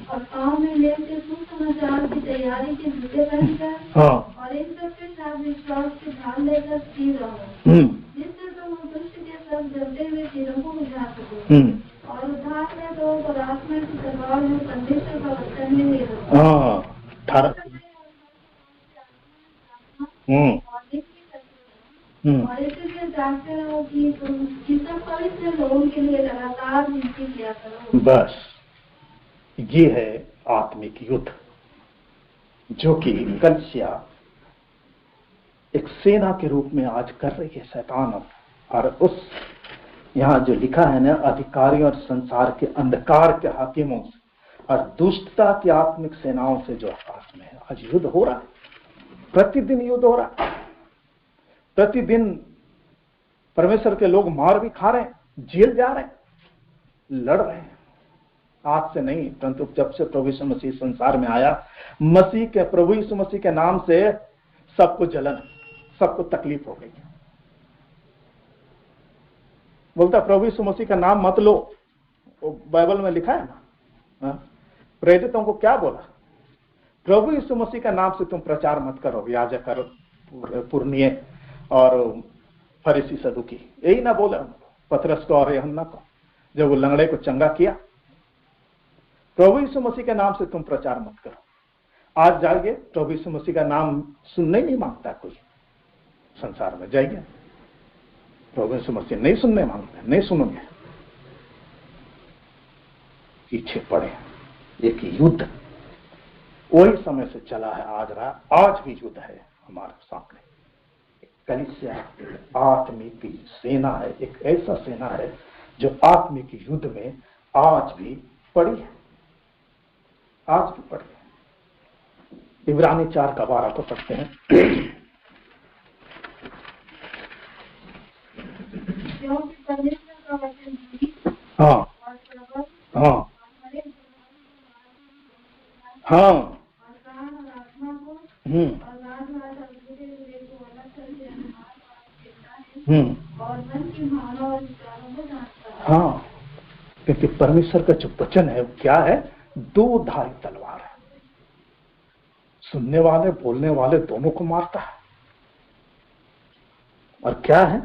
और पाँव में लेकर सुसमाचार की तैयारी के जूते पहनकर और इन सबके साथ विश्वास के ढाल लेकर स्थिर रहो, जिससे तुम दुष्ट के सब जलते हुए तीरों को बुझा सको और उद्धार में तो परात्मा की तलवार में परमेश्वर का वचन में ले लो। और इसलिए जानते रहो कि तुम सब पवित्र लोगों के लिए लगातार विनती किया करो। बस ये है आत्मिक युद्ध जो कि कलीसिया एक सेना के रूप में आज कर रही है शैतान। और उस यहाँ जो लिखा है ना, अधिकारियों और संसार के अंधकार के हाकिमों से और दुष्टता की आत्मिक सेनाओं से जो आकाश में है, आज युद्ध हो रहा है। प्रतिदिन युद्ध हो रहा है। प्रतिदिन परमेश्वर के लोग मार भी खा रहे हैं, जेल जा रहे हैं, लड़ रहे हैं। आज से नहीं, परंतु जब से प्रभु यीशु मसीह संसार में आया, प्रभु यीशु मसीह के नाम से सबको जलन, सबको तकलीफ हो गई। बोलता प्रभु यीशु मसीह का नाम मत लो, वो बाइबल में लिखा है ना। प्रेरितों को क्या बोला? प्रभु यीशु मसीह का नाम से तुम प्रचार मत करो, याजक करो, पुरनिये और फरीसी सदुकी, यही ना बोला पतरस को और यूहन्ना को जब वो लंगड़े को चंगा किया। प्रभु यीशु मसीह के नाम से तुम प्रचार मत करो। आज जाइए, प्रभु यीशु मसीह का नाम सुनने नहीं मांगता कोई संसार में। जाइए, प्रभु यीशु मसीह नहीं सुनने मांगते, नहीं सुनोगे, पीछे पड़े। एक युद्ध वही समय से चला है, आज रहा, आज भी युद्ध है हमारे सामने। कलीसिया आत्मिक सेना है, एक ऐसा सेना है जो आत्मिक युद्ध में आज भी पड़ी है, आज भी पड़ी है। इब्रानी 4 का 12 को पढ़ते हैं। हाँ हाँ हाँ और मन की भावना और विचारों को जानता है। हाँ, क्योंकि परमेश्वर का जो वचन है वो क्या है? दो धारी तलवार है, सुनने वाले बोलने वाले दोनों को मारता है। और क्या है?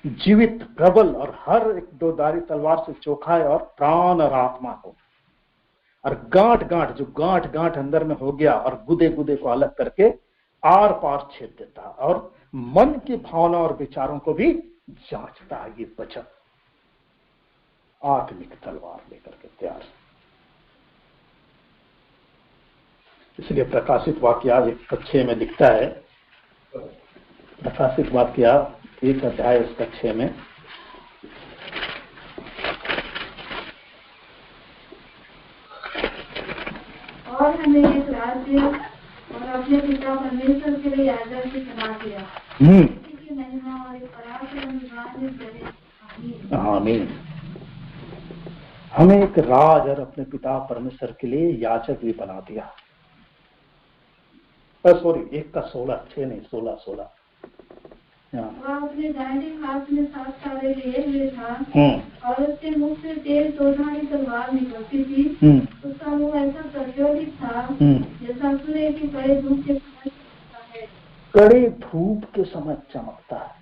जीवित, प्रबल और हर एक दो धारी तलवार से चोखाए और प्राण और आत्मा को, और गांठ गांठ, जो गांठ गांठ अंदर में हो गया और गुदे गुदे को अलग करके आर पार छेद देता है, और मन की भावना और विचारों को भी जांचता है। ये वचन आत्मिक तलवार लेकर के तैयार। इसलिए प्रकाशित वाक्य 1:6 में लिखता है, प्रकाशित वाक्य 1 अध्याय उसका 6 में, और हमें एक राज्य और अपने पिता परमेश्वर के लिए याजक भी बना दिया, इसी की महिमा और एक पराक्रम। आमीन। हमें एक राज और अपने पिता परमेश्वर के लिए याजक भी बना दिया। सॉरी, 1:16, 6 नहीं, 16। वह अपने दाहिने हाथ में 7 तारे लिए हुए था, और उसके मुख से तेज दोधारी तलवार निकलती थी। उसका मुंह ऐसा प्रज्वलित था जैसा सूर्य की कड़े धूप के समय चमकता है। कड़े धूप के समय चमकता है।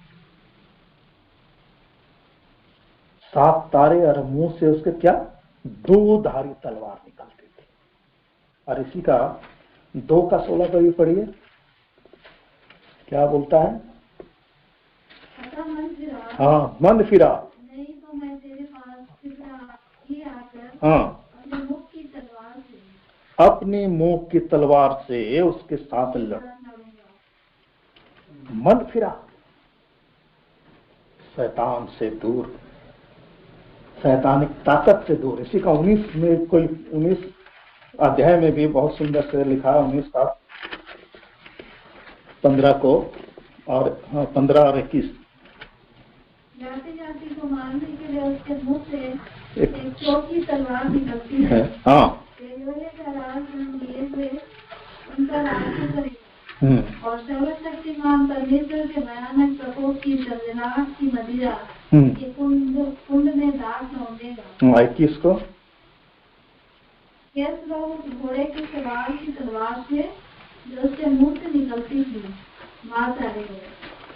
7 तारे और मुंह से उसके क्या? 2 धारी तलवार निकलती थी। और इसी का 2:16 पर भी पढ़िए, क्या बोलता है? हाँ, मन फिरा, नहीं तो मैं तेरे पास ही आकर अपने मुख की तलवार से, अपनी मुंह की तलवार से उसके साथ लड़ूंगा। मन फिरा, शैतान से दूर, शैतानिक ताकत से दूर। इसी का 19 में, कोई 19 अध्याय में भी बहुत सुंदर से लिखा है, 19 का 15 को, और 15 और 21। जाति को मारने के लिए उसके मुंह से एक चौकी तलवार निकलती है। का राज लिए हुए उनका राज्य करेगा, और सर्वशक्तिमान परमेश्वर के भयानक प्रकोप की सर्जनाहट की मदिरा के कुंड में दाग रौंदेगा। 21 को, कैसे लोग घोड़े के सवार की तलवार से जो उसके मुंह से निकलती थी मार डालेंगे,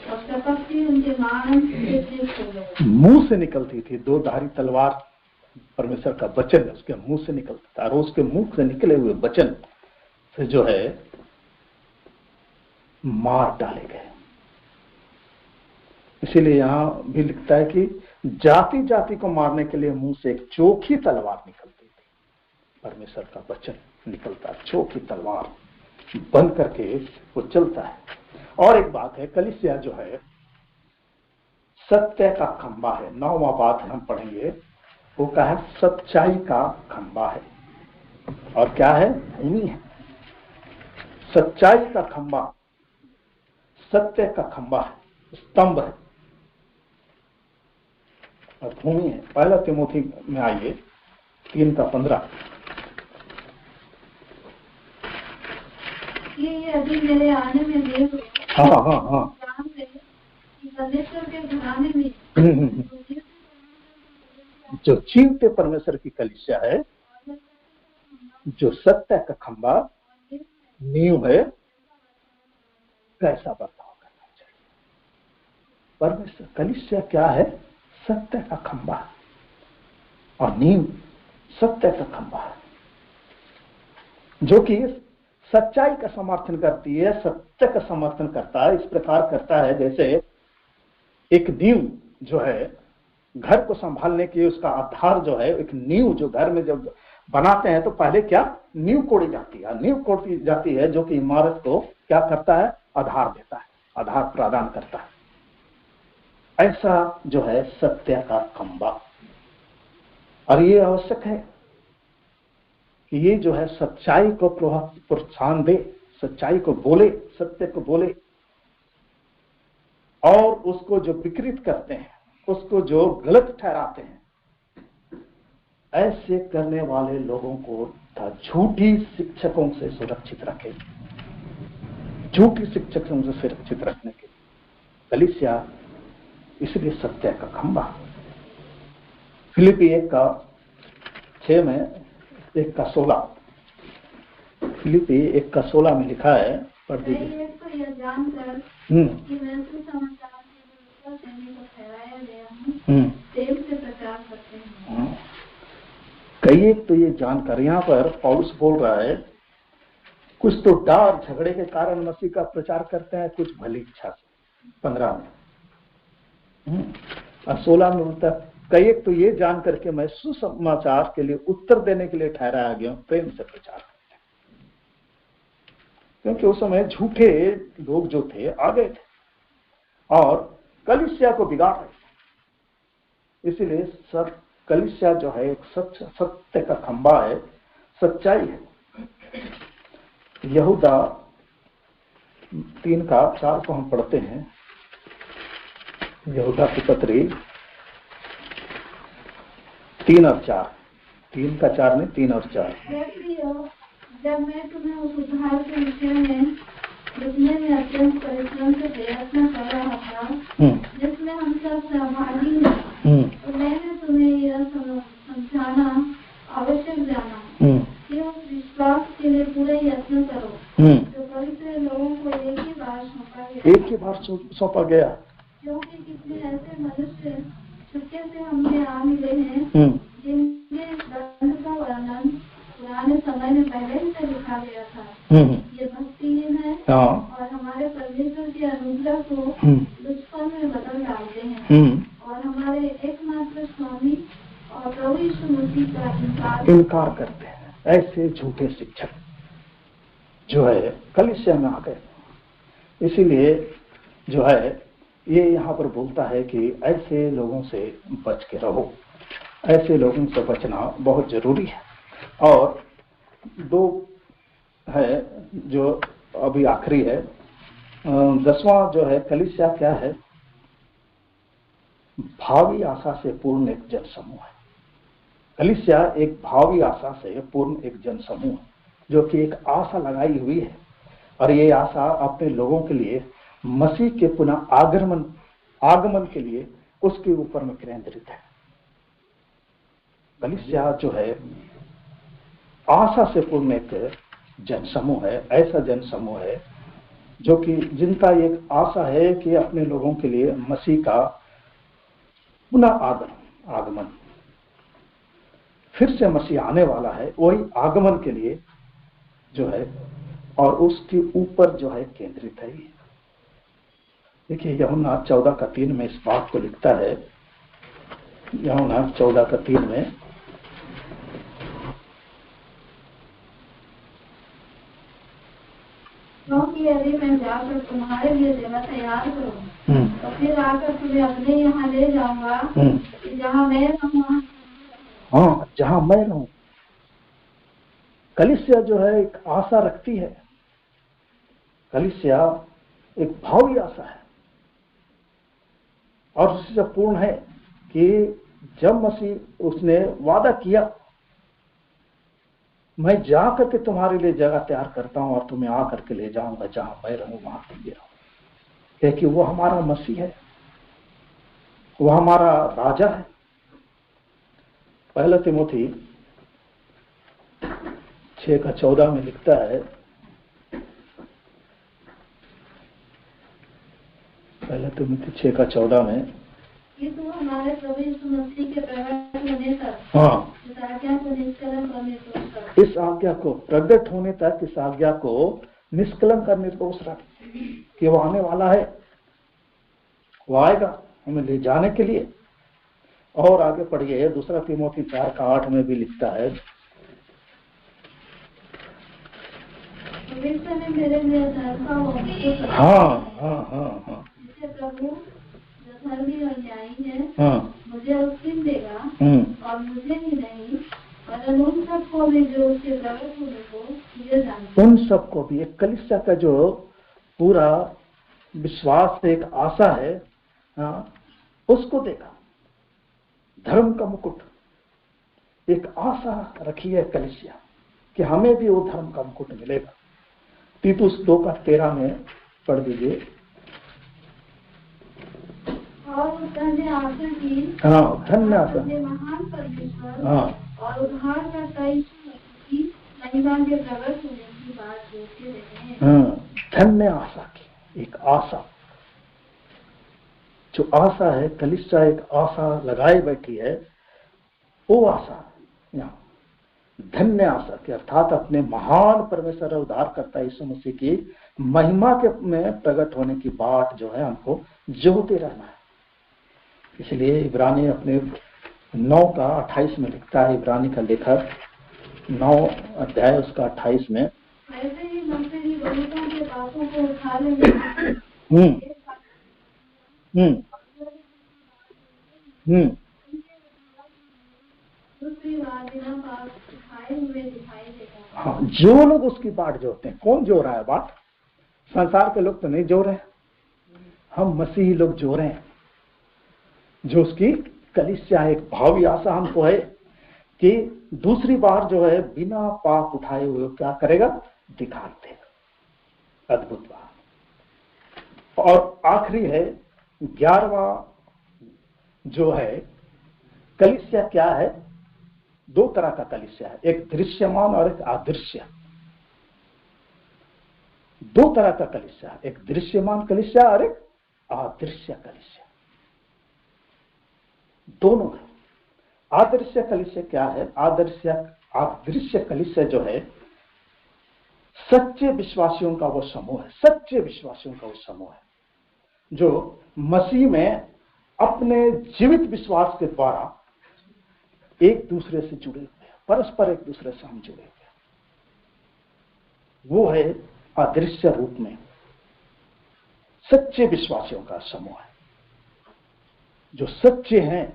और कपटी उनके मुंह से निकलती थी। 2 धारी तलवार परमेश्वर का वचन उसके मुंह से निकलता था, और उसके मुंह से निकले हुए वचन से जो है मार डाले गए। इसीलिए यहां भी लिखता है कि जाति जाति को मारने के लिए मुंह से एक चोखी तलवार निकलती थी। परमेश्वर का वचन निकलता, चोखी तलवार बन करके वो चलता है। और एक बात है, कलीसिया जो है सत्य का खंबा है। 9वां बात हम पढ़ेंगे, वो क्या है? सच्चाई का खंबा है। और क्या है? भूमि है। सच्चाई का खंबा, सत्य का खंबा है, स्तंभ है और भूमि है। 1 तिमोथी में आइए, 3:15। ये अभी मेरे आने में देर हुई। हाँ। परमेश्वर के घराने में जो जीवते परमेश्वर की कलीसिया है, जो सत्य का खंबा नींव है, कैसा बर्ताव करना चाहिए? परमेश्वर कलीसिया क्या है? सत्य का खंबा, और नींव सत्य का खंबा है, जो कि सच्चाई का समर्थन करती है, सत्य का समर्थन करता है। इस प्रकार करता है जैसे एक नींव जो है घर को संभालने की, उसका आधार जो है, एक नींव जो घर में जब बनाते हैं तो पहले क्या? नींव कोड़ी जाती है। नींव कोड़ी जाती है जो कि इमारत को क्या करता है? आधार देता है, आधार प्रदान करता है। ऐसा जो है सत्य का खंबा। और ये आवश्यक है कि ये जो है सच्चाई को प्रोत्साहन दे, सच्चाई को बोले, सत्य को बोले, और उसको जो विकृत करते हैं, उसको जो गलत ठहराते हैं, ऐसे करने वाले लोगों को झूठी शिक्षकों से सुरक्षित रखे। झूठी शिक्षकों से सुरक्षित रखने के कलीसिया इसलिए सत्य का खंबा। फिलिपी 1:6 में 1:16, फिलिपी 1:16 में लिखा है, पढ़ दीजिए। तो यह जानकर कि मैं सुसमाचार के विरुद्ध देने को ठहराया गया हूँ, प्रेम से प्रचार करते हैं। कई एक तो ये जानकर, यहाँ पर पौलुस बोल रहा है, कुछ तो डर झगड़े के कारण मसीह का प्रचार करते हैं, कुछ भली इच्छा से। 15 में और 16 में बोलता है, कई एक तो ये जान करके मैं सुसमाचार के लिए उत्तर देने के लिए ठहराया गया हूँ, प्रेम से प्रचार करते हैं। क्योंकि उस समय झूठे लोग जो थे आ गए थे और कलीसिया को बिगाड़ रहे थे। इसीलिए सब कलीसिया जो है एक सत्य का खंबा है, सच्चाई है। यहूदा 3:4 को हम पढ़ते हैं। यहूदा की पत्री 3 और 4, 3:4 नहीं, 3 और 4। जब मैं तुम्हें उस उद्धार के विषय में लिखने में अत्यंत परिश्रम से प्रयत्न कर रहा था, जिसमें हम सब सहभागी हैं, तो मैंने तुम्हें यह समझाना आवश्यक जाना कि उस विश्वास के लिए पूरे यत्न करो जो पवित्र लोगों को एक ही बार सौंपा गया। क्योंकि कितने ऐसे मनुष्य छुट्टे से हमसे आ मिले हैं जिनके दंड का वर्णन पुराने समय में पहले ही से लिखा गया था। ये भक्तिहीन है और हमारे परमेश्वर की अनुग्रह को दुष्फल में बदल डालते हैं और हमारे एकमात्र स्वामी और प्रभु यीशु मसीह का इनकार करते हैं। ऐसे झूठे शिक्षक जो है कलीसिया में आ गए। इसीलिए जो है ये यहाँ पर बोलता है कि ऐसे लोगों से बच के रहो। ऐसे लोगों से बचना बहुत जरूरी है। और 2 है जो अभी आखिरी है, 10वां जो है, कलीसिया क्या है? भावी आशा से पूर्ण एक जनसमूह है। कलीसिया एक भावी आशा से पूर्ण एक जनसमूह है जो कि एक आशा लगाई हुई है और ये आशा अपने लोगों के लिए मसीह के पुनः आगमन के लिए उसके ऊपर में केंद्रित है। कलीसिया जो है आशा से पूर्ण एक जनसमूह है। ऐसा जनसमूह है जो कि जिनका एक आशा है कि अपने लोगों के लिए मसीह का पुनः आगमन, फिर से मसीह आने वाला है, वही आगमन के लिए जो है और उसके ऊपर जो है केंद्रित है। देखिए यूहन्ना 14:3 में इस बात को लिखता है। यूहन्ना 14:3 में क्योंकि यदि मैं जाकर तुम्हारे लिए जगह तैयार करूं तो फिर आकर तुम्हें अपने यहाँ ले जाऊंगा कि जहाँ मैं रहूं। हाँ, जहाँ मैं रहूं। कलीसिया जो है एक आशा रखती है। कलीसिया एक भावी आशा है और उससे पूर्ण है कि जब मसीह उसने वादा किया, मैं जा करके तुम्हारे लिए जगह तैयार करता हूं और तुम्हें आकर के ले जाऊंगा, जहां मैं रहूं वहां तुम भी रहो। क्योंकि वो हमारा मसीह है, वो हमारा राजा है। 1 तिमोथी 6:14 में लिखता है, 1 तिमोथी 6:14 में कि तू हमारे प्रभु यीशु मसीह के प्रकट होने तक इस आज्ञा को निष्कलंक और निर्दोष रख। इस आज्ञा को प्रकट होने तक इस आज्ञा को निष्कलंक और निर्दोष रख कि वो आने वाला है, वो आएगा हमें ले जाने के लिए। और आगे पढ़िए 2 तिमोथी 4:8 में भी लिखता है, ने मेरे लिए धर्म हाँ जिसे प्रभु जो धर्मी और न्यायी है मुझे उस दिन देगा और मुझे ही नहीं वरन उन सबको भी जो उसके प्रकट होने को ये जानते। उन सबको भी, एक कलीसिया का जो पूरा विश्वास एक आशा है, उसको देगा धर्म का मुकुट। एक आशा रखी है कलीसिया कि हमें भी वो धर्म का मुकुट मिलेगा। तीतुस 2:13 में पढ़ दीजिए। और धन्य आशा की, धन्य आशा, महान परमेश्वर और उद्धारकर्ता यीशु मसीह की महिमा के प्रकट होने की बात जोड़ते रहे। धन्य आशा की, एक आशा, जो आशा है, कलीसिया एक आशा लगाए बैठी है, वो आशा यहाँ धन्य आशा की, अर्थात अपने महान परमेश्वर और उद्धारकर्ता यीशु मसीह की महिमा के में प्रकट होने की बात जो है हमको जोते रहना है। इसलिए इब्रानी अपने 9:28 में लिखता है, इब्रानी का लेखक 9 अध्याय उसका 28 में, ऐसे ही मसीही बहुतों के पापों को उठा लेंगे। दूसरी बार बिना पाप उठाए हुए दिखाई देगा। हाँ, जो लोग उसकी बाट जोड़ते हैं, कौन जोड़ रहा है बाट? संसार के लोग तो नहीं जोड़ रहे, हम मसीही लोग जोड़ रहे हैं, जो उसकी कलीसिया एक भावी आशा हमको है कि दूसरी बार जो है बिना पाप उठाए हुए क्या करेगा, दिखा देगा। अद्भुत बात। और आखिरी है 11वां जो है कलीसिया, क्या है? 2 तरह का कलीसिया है, एक दृश्यमान और एक अदृश्य। 2 तरह का कलीसिया, एक दृश्यमान कलीसिया और एक अदृश्य कलीसिया, दोनों है। अदृश्य कलीसिया क्या है? अदृश्य कलीसिया जो है सच्चे विश्वासियों का वो समूह है, सच्चे विश्वासियों का वो समूह है जो मसीह में अपने जीवित विश्वास के द्वारा एक दूसरे से जुड़े हुए हैं, परस्पर एक दूसरे से हम जुड़े हुए हैं। वो है अदृश्य रूप में सच्चे विश्वासियों का समूह है, जो सच्चे हैं,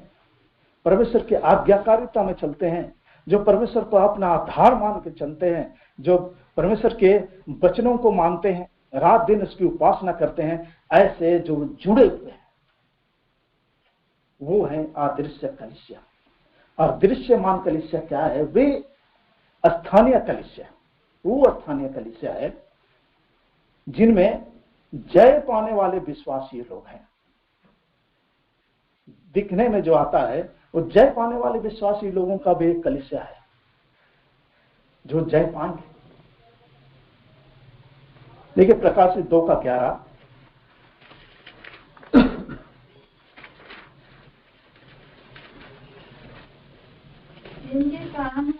परमेश्वर की आज्ञाकारिता में चलते हैं, जो परमेश्वर को अपना आधार मान के चलते हैं, जो परमेश्वर के वचनों को मानते हैं, रात दिन उसकी उपासना करते हैं, ऐसे जो जुड़े हुए हैं, वो है अदृश्य कलीसिया। और दृश्यमान कलीसिया क्या है? वे स्थानीय कलीसिया, वो स्थानीय कलीसिया है जिनमें जय पाने वाले विश्वासी लोग हैं। दिखने में जो आता है वो जय पाने वाले विश्वासी लोगों का भी एक कलीसिया है जो जय पाएंगे। देखिए प्रकाशित 2:11, जिनके कारण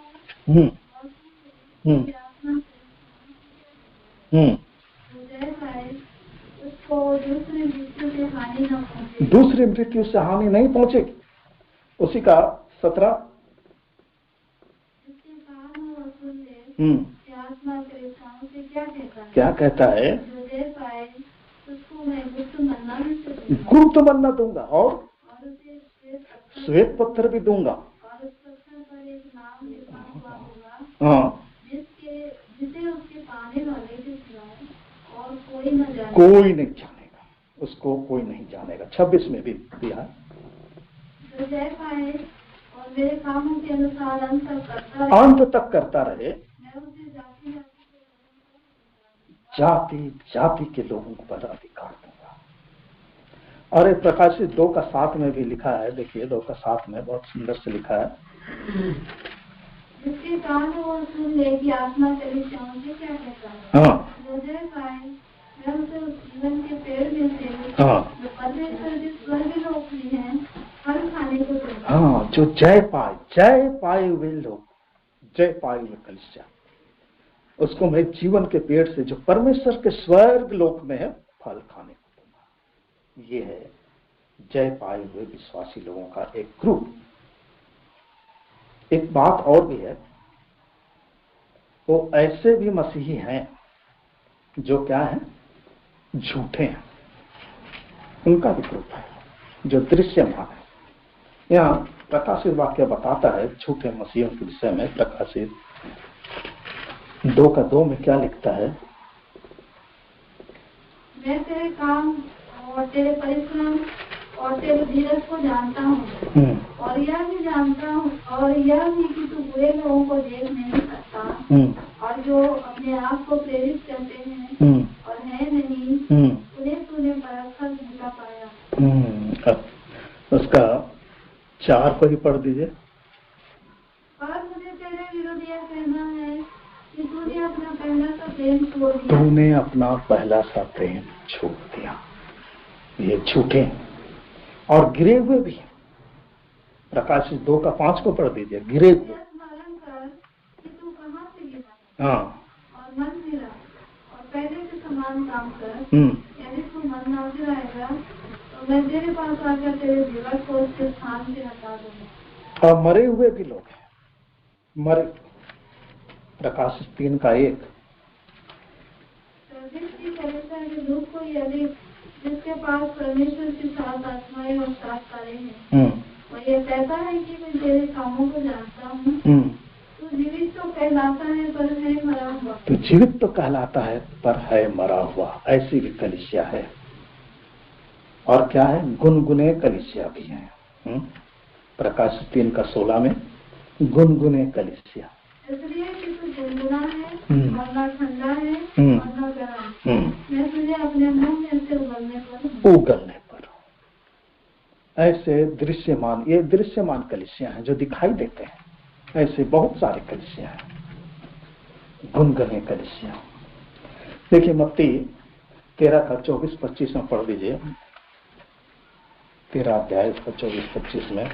उसको दूसरी मृत्यु से हानि न पहुंचे, दूसरी मृत्यु से हानि नहीं पहुंचेगी। उसी का 17, जिसके कारण वो सुन ले आत्मा परेशान से क्या कहता है? क्या कहता है? जो दे पाए उसको मैं गुप्त मन्ना भी गुप्त मन्ना दूंगा और उसे श्वेत पत्थर भी दूंगा, और उस पत्थर पर एक नाम लिखा हुआ होगा, हाँ, जिसे उसके पाने वाले के सिवाय और कोई न जाने, कोई नहीं जानेगा, उसको कोई नहीं जानेगा। 26 में भी दिया, जो जय पाए और मेरे कामों के अनुसार अंत तक करता रहे, मैं उसे जाति जाति के लोगों पर अधिकार दूंगा। और एक प्रकाशित 2:7 में भी लिखा है, देखिए 2:7 में बहुत सुंदर से लिखा है, जिसके कारण वो सुन ले कि आत्मा कलीसियाओं से क्या कहता है। हाँ, जो जय पाए मैं उसे उस जीवन के पेड़ में से हाँ, जो परमेश्वर के स्वर्ग लोक में है फल खाने को दूंगा। हाँ, जो जय पाए हुए लोग, जय पाए हुए कलीसिया, उसको मैं जीवन के पेड़ से जो परमेश्वर के स्वर्ग लोक में है फल खाने को दूंगा। ये है जय पाए हुए विश्वासी लोगों का एक ग्रुप। एक बात और भी है, वो ऐसे भी मसीही हैं जो क्या है, झूठे हैं, उनका भी ग्रुप है जो दृश्यमान है। यहाँ प्रकाशित वाक्य बताता है झूठे मसीहों के विषय में। प्रकाशित 2:2 में क्या लिखता है? मैं तेरे काम और तेरे परिश्रम और तेरे धीरज को जानता हूँ, और यह भी जानता हूँ, और यह भी कि तू बुरे लोगों को देख नहीं सकता, और जो अपने आप को प्रेरित करते हैं और है नहीं, उन्हें तूने परखकर झूठा पाया। 4 को ही पढ़ दीजिए। और मुझे तेरे विरुद्ध यह कहना है कि तूने अपना पहला सा प्रेम छोड़ दिया। तूने अपना पहला सा प्रेम छोड़ दिया। ये झूठे और गिरे हुए भी। प्रकाशित 2:5 को पढ़ दीजिए। गिरे हुए। स्मरण कर कि तू कहाँ से गिरा हाँ, और मन फिरा और पहले के समान काम कर। यदि तू मन ना फिराएगा तो मैं तेरे पास आकर तेरे दिवस को उसके स्थान से हटा दूंगा। और मरे हुए भी लोग हैं। मरे। प्रकाशित 3:1। सर्दिस की कलीसिया के दूत को यदि जिसके पास परमेश्वर की 7 आत्माएं और 7 तारे हैं, वो ये कहता है कि मैं तेरे कामों को जानता हूँ। तू जीवित तो कहलाता है पर है मरा हुआ। तो जीवित तो कहलाता है पर है मरा हुआ। ऐसी भी कलीसिया है। और क्या है? गुनगुने कलीसिया भी है। प्रकाशित 3:16 में गुनगुने कलीसिया। इसलिए कि तू गुनगुना है और ना ठंडा है और ना गर्म। मैं तुझे अपने मुंह में से उगलने पर ऐसे दृश्यमान, ये दृश्यमान कलीसिया हैं जो दिखाई देते हैं। ऐसे बहुत सारे कलीसिया हैं। गुनगुने कलीसिया। देखिए मत्ती 13:24-25 में पढ़ दीजिए। 13 अध्याय 24-25 में।